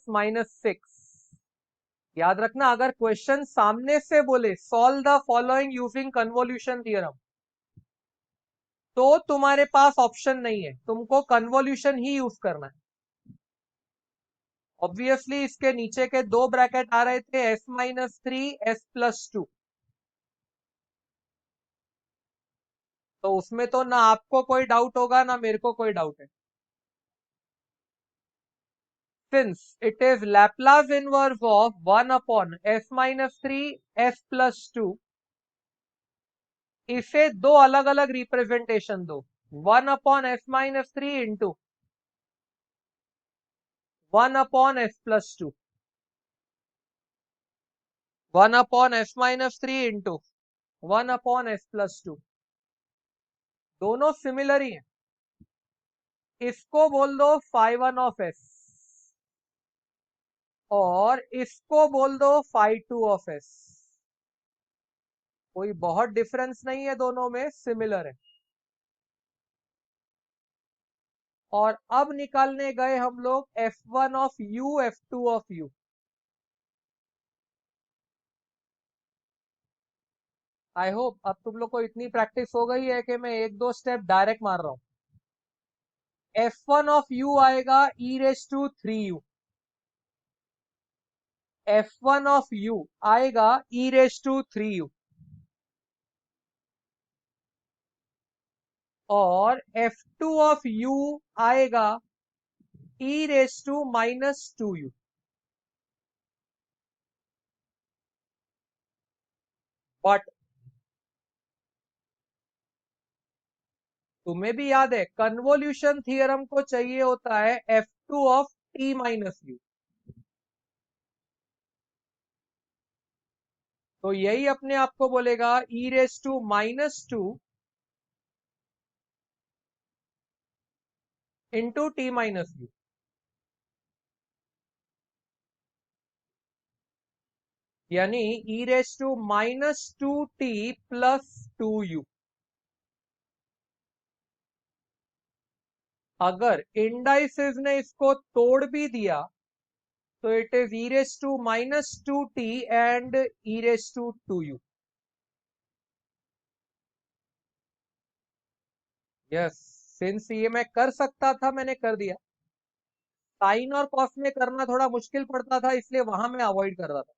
-s-6। याद रखना, अगर क्वेश्चन सामने से बोले solve the following using convolution theorem, तो तुम्हारे पास ऑप्शन नहीं है, तुमको कन्वोल्यूशन ही यूज करना है। ऑब्वियसली इसके नीचे के दो ब्रैकेट आ रहे थे s-3 s+2, तो उसमें तो ना आपको कोई डाउट होगा ना मेरे को कोई डाउट है। Since it is Laplace inverse of 1/s-3 s+2, इसे दो अलग अलग रिप्रेजेंटेशन दो, 1/s-3 into 1/s+2, 1/s-3 into 1/s+2, दोनों सिमिलर ही हैं। इसको बोल दो φ1 और इसको बोल दो φ2। कोई बहुत डिफरेंस नहीं है, दोनों में सिमिलर है। और अब निकालने गए हम लोग f1 of u f2 of u। I hope अब तुम लोग को इतनी प्रैक्टिस हो गई है कि मैं एक दो स्टेप डायरेक्ट मार रहा हूं। f1 ऑफ u आएगा e⁻³ f1 ऑफ u आएगा e⁻³ और f2 ऑफ u आएगा e⁻²u। बट तुम्हें भी याद है कन्वोल्यूशन थियरम को चाहिए होता है f2 ऑफ t−u। तो यही अपने आप को बोलेगा e⁻² इंटू t−u। यानी e⁻²t प्लस 2u। अगर इंडाइसिस ने इसको तोड़ भी दिया तो it is e⁻²t and e⁻²u। Yes, since ये मैं कर सकता था मैंने कर दिया। साइन और कॉस में करना थोड़ा मुश्किल पड़ता था इसलिए वहां मैं अवॉइड कर रहा था।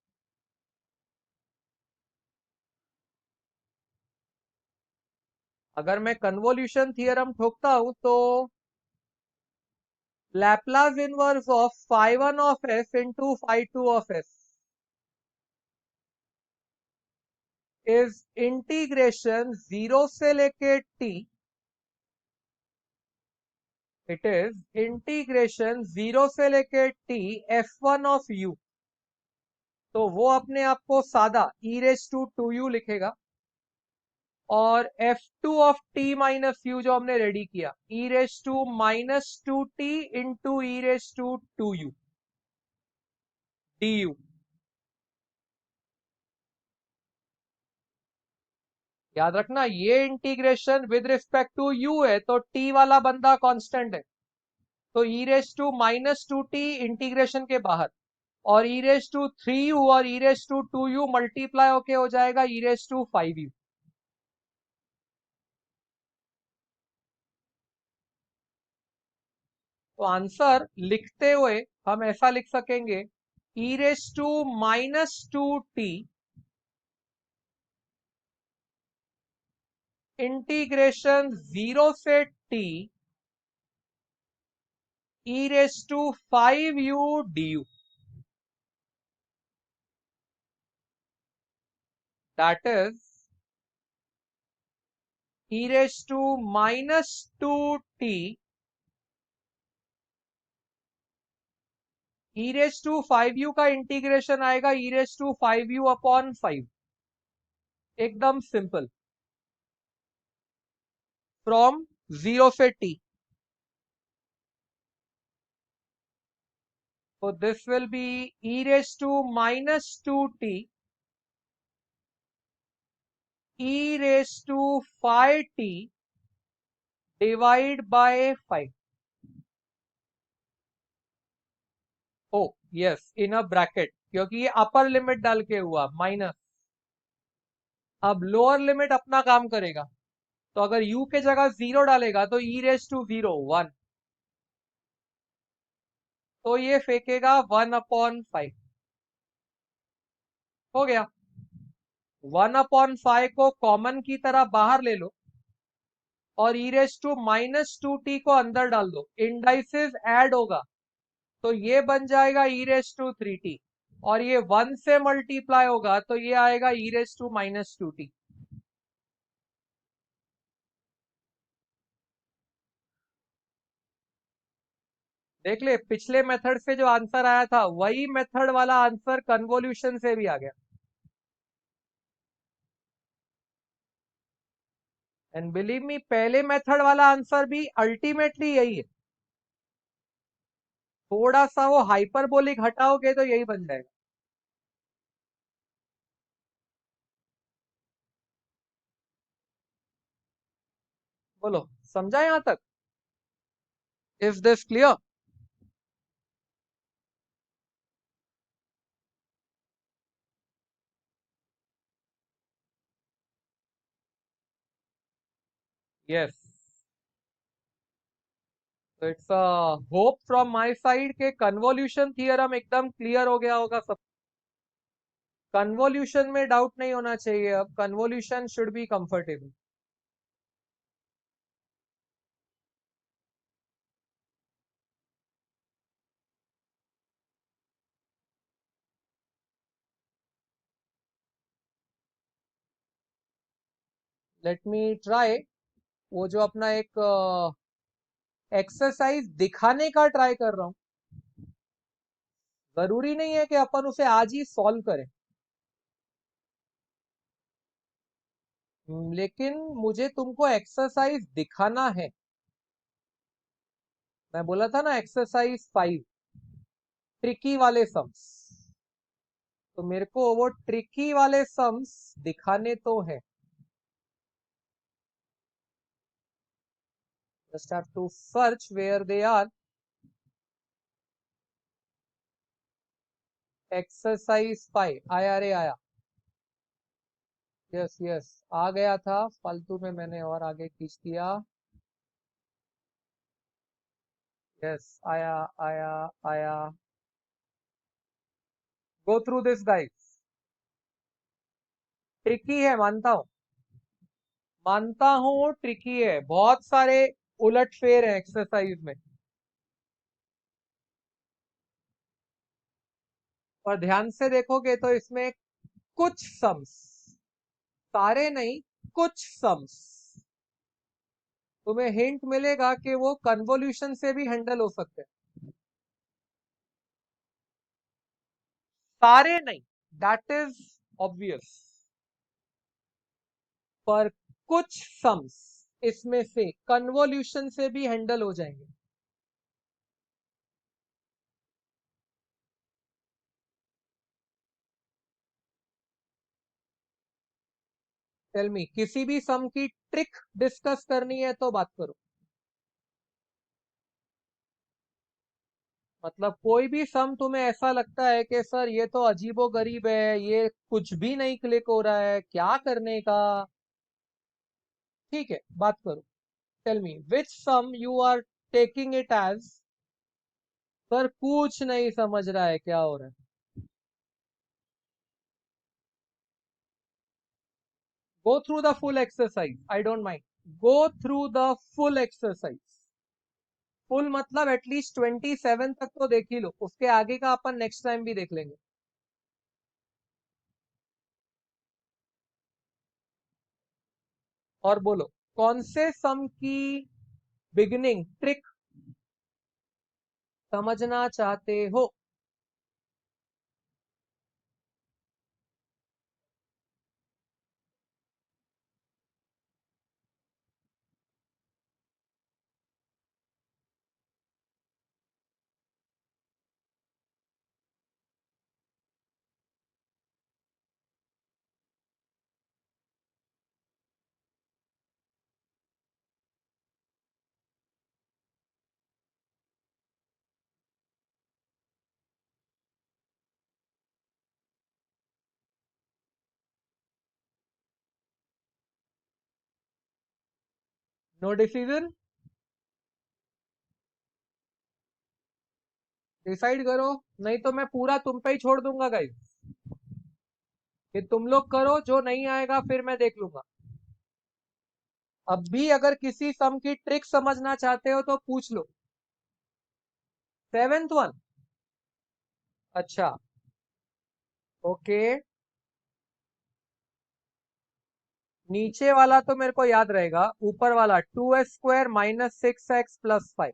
अगर मैं कन्वोल्यूशन थियरम ठोकता हूं तो Laplace inverse of φ1 of s into φ2 of s is integration 0 से लेके t। इट इज इंटीग्रेशन 0 से लेके t f1 ऑफ u। तो वो अपने आप को सादा e⁻²u लिखेगा और f2 ऑफ t−u जो हमने रेडी किया e⁻²t इंटू e⁻²u du। याद रखना ये integration with respect to u है तो t वाला बंदा कांस्टेंट है। तो e⁻²t इंटीग्रेशन के बाहर और e⁻³ और e⁻²u मल्टीप्लाई होके हो जाएगा e⁻5u। तो आंसर लिखते हुए हम ऐसा लिख सकेंगे e⁻²t इंटीग्रेशन 0 से t e⁻5u du। That is e⁻²t e⁻5u का इंटीग्रेशन आएगा e⁻5u अपॉन 5। एकदम सिंपल फ्रॉम 0 से t। तो this will B e⁻²t e⁻5t divide by 5। O yes, in a bracket क्योंकि ये अपर लिमिट डाल के हुआ माइनस। अब लोअर लिमिट अपना काम करेगा। तो अगर u के जगह 0 डालेगा तो e⁻0 1। तो ये फेंकेगा 1/5। हो गया। 1/5 को कॉमन की तरह बाहर ले लो और e⁻²t को अंदर डाल दो। इंडाइसिस ऐड होगा तो ये बन जाएगा e⁻3t और ये 1 से मल्टीप्लाई होगा तो ये आएगा e⁻²t। देख ले पिछले मेथड से जो आंसर आया था वही मेथड वाला आंसर कन्वोल्यूशन से भी आ गया। एंड बिलीव मी पहले मेथड वाला आंसर भी अल्टीमेटली यही है। थोड़ा सा वो हाइपरबोलिक हटाओगे तो यही बन जाएगा। बोलो, समझा यहां तक? Is this clear? यस, तो it's a hope from my side के कन्वोल्यूशन थियरम एकदम क्लियर हो गया होगा सब। कन्वोल्यूशन में डाउट नहीं होना चाहिए, अब convolution should be comfortable. Let me try. वो जो अपना एक एक्सरसाइज दिखाने का ट्राई कर रहा हूं, जरूरी नहीं है कि अपन उसे आज ही सॉल्व करें। लेकिन मुझे तुमको एक्सरसाइज दिखाना है। मैं बोला था ना एक्सरसाइज 5, ट्रिकी वाले सम्स। तो मेरे को वो ट्रिकी वाले सम्स दिखाने तो है। Just have to search where they are. Exercise 5 आया रे आया। यस यस, आ गया था फालतू में, मैंने और आगे खींच दिया। यस, आया आया आया। गो थ्रू दिस गाइस। ट्रिकी है, मानता हूं, मानता हूं ट्रिकी है, बहुत सारे उलटफेर है एक्सरसाइज में। और ध्यान से देखोगे तो इसमें कुछ सम्स, सारे नहीं, कुछ सम्स, तुम्हें हिंट मिलेगा कि वो कन्वोल्यूशन से भी हैंडल हो सकते हैं। सारे नहीं, दैट इज ऑब्वियस, पर कुछ सम्स इसमें से कन्वोल्यूशन से भी हैंडल हो जाएंगे। टेल मी, किसी भी सम की ट्रिक डिस्कस करनी है तो बात करो। मतलब कोई भी सम तुम्हें ऐसा लगता है कि सर ये तो अजीबो गरीब है, ये कुछ भी नहीं क्लिक हो रहा है, क्या करने का, ठीक है बात करो। Tell me which sum you are taking it as, sir कुछ नहीं समझ रहा है क्या हो रहा है। Go through the full exercise, I don't mind. Go through the full exercise. Full मतलब एटलीस्ट 27 तक तो देख ही लो, उसके आगे का अपन नेक्स्ट टाइम भी देख लेंगे। और बोलो कौन से सम की बिगिनिंग ट्रिक समझना चाहते हो। नो डिसीजन, डिसाइड करो, नहीं तो मैं पूरा तुम पे ही छोड़ दूंगा गाइस, कि तुम लोग करो, जो नहीं आएगा फिर मैं देख लूंगा। अब भी अगर किसी सम की ट्रिक समझना चाहते हो तो पूछ लो। सेवेंथ वन, अच्छा, ओके। नीचे वाला तो मेरे को याद रहेगा, ऊपर वाला 2s² minus 6x+5,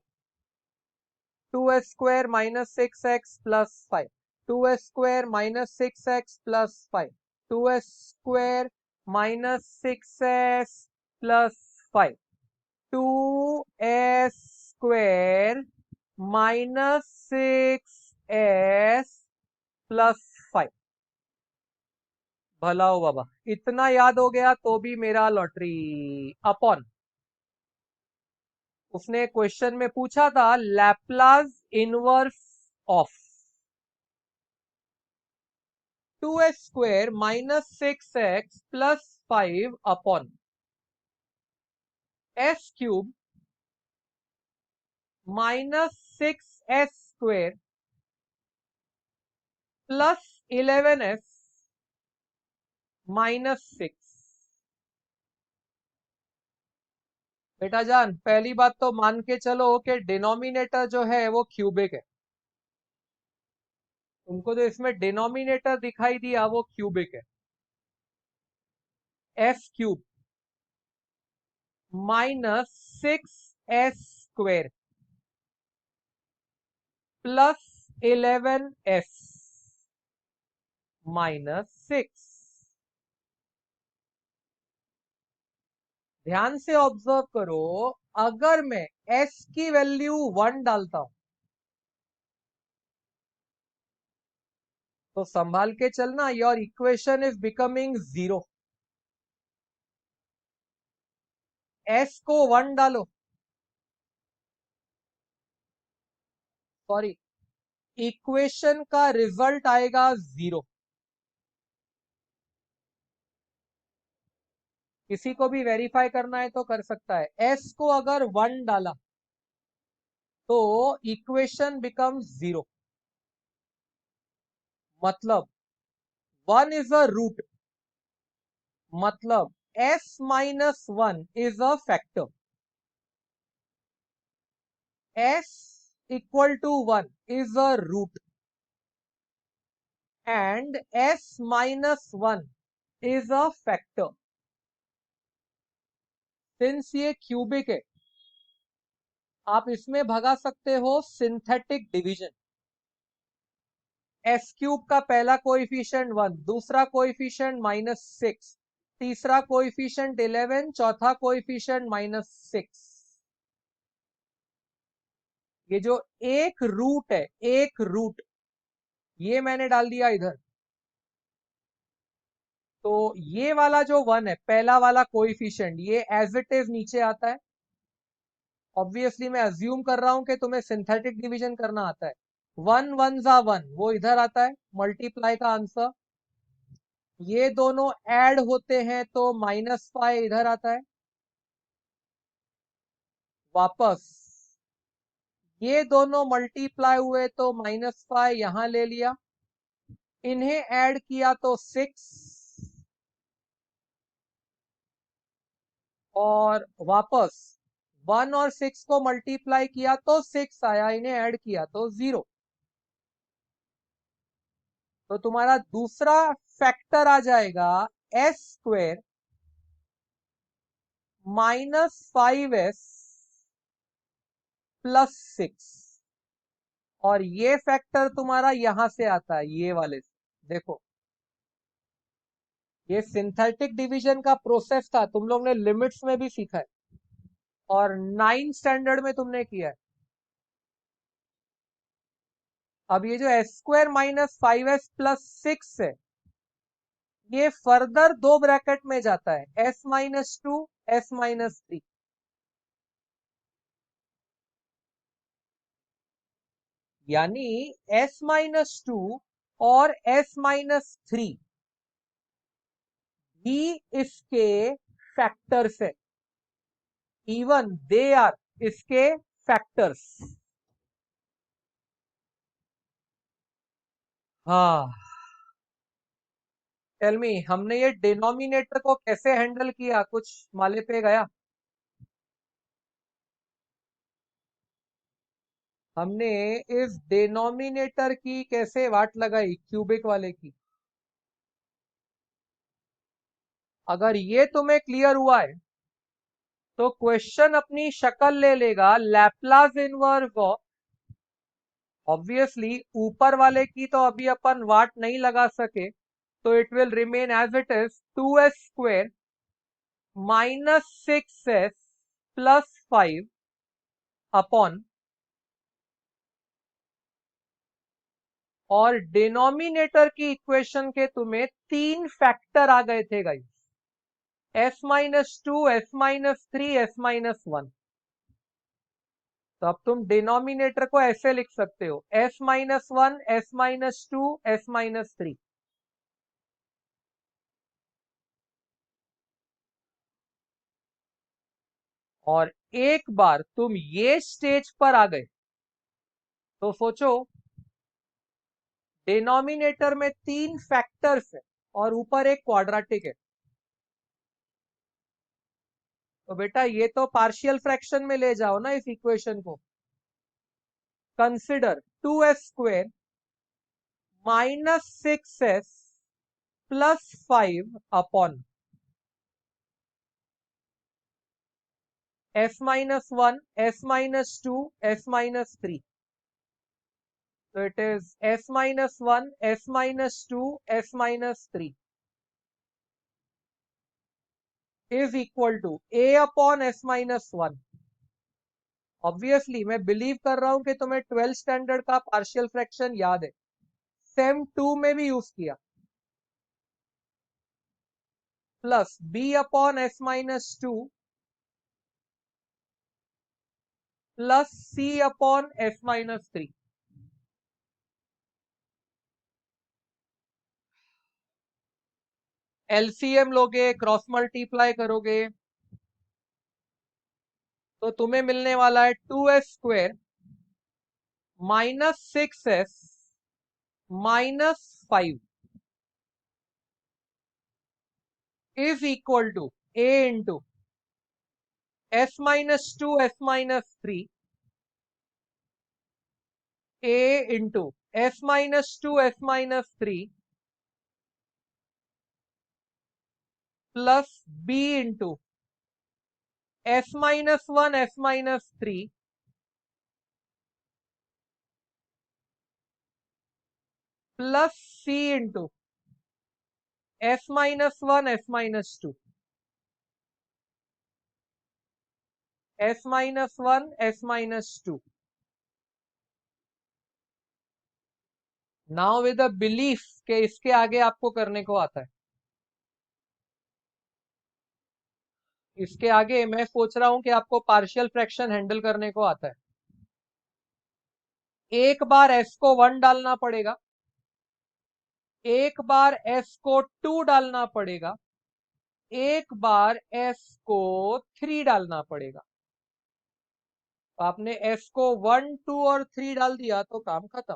2s² - 6x+5, 2s² - 6x+5, 2s² - 6s+5, 2s² - 6s+5। भला हो बाबा, इतना याद हो गया तो भी मेरा लॉटरी। अपॉन, उसने क्वेश्चन में पूछा था Laplace inverse of 2s² - 6x+5 upon S cube -6s² plus 11s -6। बेटा जान, पहली बात तो मान के चलो कि डिनोमिनेटर जो है वो क्यूबिक है। तुमको जो इसमें डिनोमिनेटर दिखाई दिया वो क्यूबिक है। S cube -6s² plus 11s -6। ध्यान से ऑब्जर्व करो, अगर मैं s की वैल्यू 1 डालता हूं तो संभाल के चलना, your equation is becoming 0। s को 1 डालो, सॉरी, इक्वेशन का रिजल्ट आएगा 0। किसी को भी वेरीफाई करना है तो कर सकता है। s को अगर 1 डाला तो इक्वेशन बिकम्स 0। मतलब 1 इज अ रूट, मतलब s-1 is a factor. s equal to 1 is a root and s-1 is a factor। Since ये क्यूबिक है, आप इसमें भगा सकते हो सिंथेटिक डिवीजन। एस क्यूब का पहला कोएफिशिएंट 1, दूसरा कोएफिशिएंट -6, तीसरा कोएफिशिएंट 11, चौथा कोएफिशिएंट -6। ये जो एक रूट है, एक रूट, ये मैंने डाल दिया इधर। तो ये वाला जो 1 है, पहला वाला कोएफिशिएंट, ये एज इट इज नीचे आता है। ऑब्वियसली मैं अज्यूम कर रहा हूं कि तुम्हें सिंथेटिक डिवीजन करना आता है। 1 1 जा 1, वो इधर आता है, मल्टीप्लाई का आंसर। ये दोनों ऐड होते हैं तो -5 इधर आता है। वापस ये दोनों मल्टीप्लाई हुए तो -5 यहां ले लिया, इन्हें ऐड किया तो 6, और वापस 1 और 6 को मल्टीप्लाई किया तो 6 आया, इन्हें ऐड किया तो 0। तो तुम्हारा दूसरा फैक्टर आ जाएगा s² -5s प्लस 6। और ये फैक्टर तुम्हारा यहां से आता है, ये वाले से। देखो, ये सिंथेटिक डिवीजन का प्रोसेस था, तुम लोग ने लिमिट्स में भी सीखा है और 9 स्टैंडर्ड में तुमने किया है। अब ये जो s² -5s प्लस 6 है, ये फर्दर 2 ब्रैकेट में जाता है, s-2 s-3। यानी s-2 और s-3 भी इसके फैक्टर्स है। इवन दे आर इसके फैक्टर्स। हाँ, टेल मी, हमने ये डिनोमिनेटर को कैसे हैंडल किया, कुछ माले पे गया? हमने इस डिनोमिनेटर की कैसे वाट लगाई, क्यूबिक वाले की। अगर ये तुम्हें क्लियर हुआ है तो क्वेश्चन अपनी शक्ल ले लेगा लैप्लास इनवर्स ऑफ, ऑब्वियसली ऊपर वाले की तो अभी अपन वाट नहीं लगा सके, तो it will remain as it is 2s² -6s plus 5 upon, और डिनोमिनेटर की इक्वेशन के तुम्हें 3 फैक्टर आ गए थे गाइस, s-2 s-3 s-1। तो अब तुम डिनोमिनेटर को ऐसे लिख सकते हो, s-1 s-2 s-3। और एक बार तुम ये स्टेज पर आ गए तो सोचो, डिनोमिनेटर में 3 फैक्टर्स है और ऊपर एक क्वाड्रेटिक है। तो बेटा ये तो पार्शियल फ्रैक्शन में ले जाओ ना इस इक्वेशन को। Consider 2s² -6s +5 upon s-1, s-2, s-3। So it is s-1, s-2, s-3 is equal to a upon s-1। Obviously मैं बिलीव कर रहा हूं कि तुम्हें 12th स्टैंडर्ड का पार्शियल फ्रैक्शन याद है, सेम 2 में भी यूज किया, plus b upon s-2 plus c upon s-3। LCM लोगे, क्रॉस मल्टीप्लाई करोगे तो तुम्हें मिलने वाला है 2s² -6s -5 is equal to a into s-2 s-3 a into s-2 s-3 plus b into s-1 s-3 plus c into s-1 s-2 s-1 s-2। Now with a belief के इसके आगे आपको करने को आता है। इसके आगे मैं सोच रहा हूं कि आपको पार्शियल फ्रैक्शन हैंडल करने को आता है। एक बार s को 1 डालना पड़ेगा, एक बार s को 2 डालना पड़ेगा, एक बार s को 3 डालना पड़ेगा। आपने s को 1, 2 और 3 डाल दिया तो काम खत्म,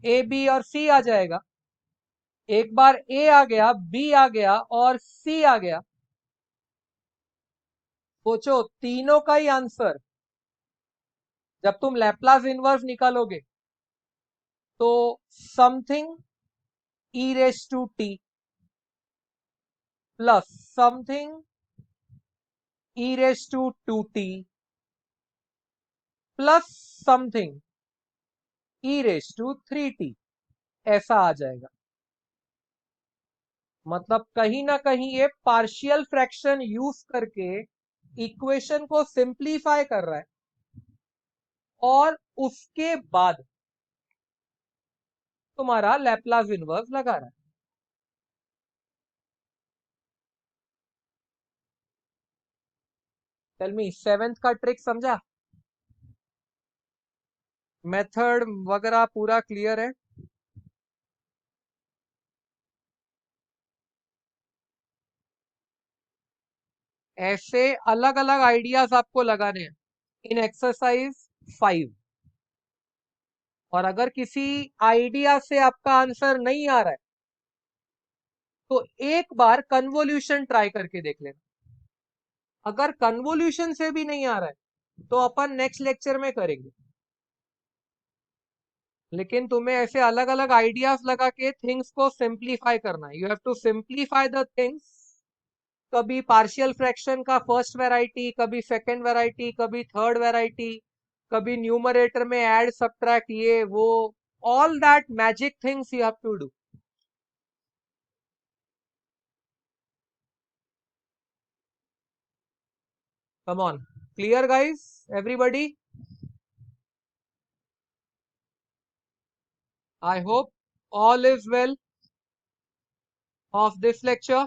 a b और c आ जाएगा। एक बार a आ गया, b आ गया और c आ गया, सोचो तीनों का ही आंसर जब तुम लैप्लास इनवर्स निकालोगे तो something e raised to t plus something e raised to 2t plus something e raised to 3t ऐसा आ जाएगा। मतलब कहीं ना कहीं ये पार्शियल फ्रैक्शन यूज करके इक्वेशन को सिंप्लीफाई कर रहा है और उसके बाद तुम्हारा लैप्लास इनवर्स लगा रहा है। टेल मी, 7th का ट्रिक समझा? मेथड वगैरह पूरा क्लियर है? ऐसे अलग अलग आइडियाज आपको लगाने हैं इन एक्सरसाइज 5। और अगर किसी आइडिया से आपका आंसर नहीं आ रहा है तो एक बार कन्वोल्यूशन ट्राई करके देख लेना। अगर कन्वोल्यूशन से भी नहीं आ रहा है तो अपन नेक्स्ट लेक्चर में करेंगे, लेकिन तुम्हें ऐसे अलग अलग आइडियाज लगा के थिंग्स को सिंप्लीफाई करना है। You have to simplify the things. कभी पार्शियल फ्रैक्शन का फर्स्ट वैरायटी, कभी सेकंड वैरायटी, कभी थर्ड वैरायटी, कभी न्यूमरेटर में ऐड सब्ट्रैक्ट ये वो, all that magic things you have to do. Come on, clear guys, everybody? I hope all is well of this lecture.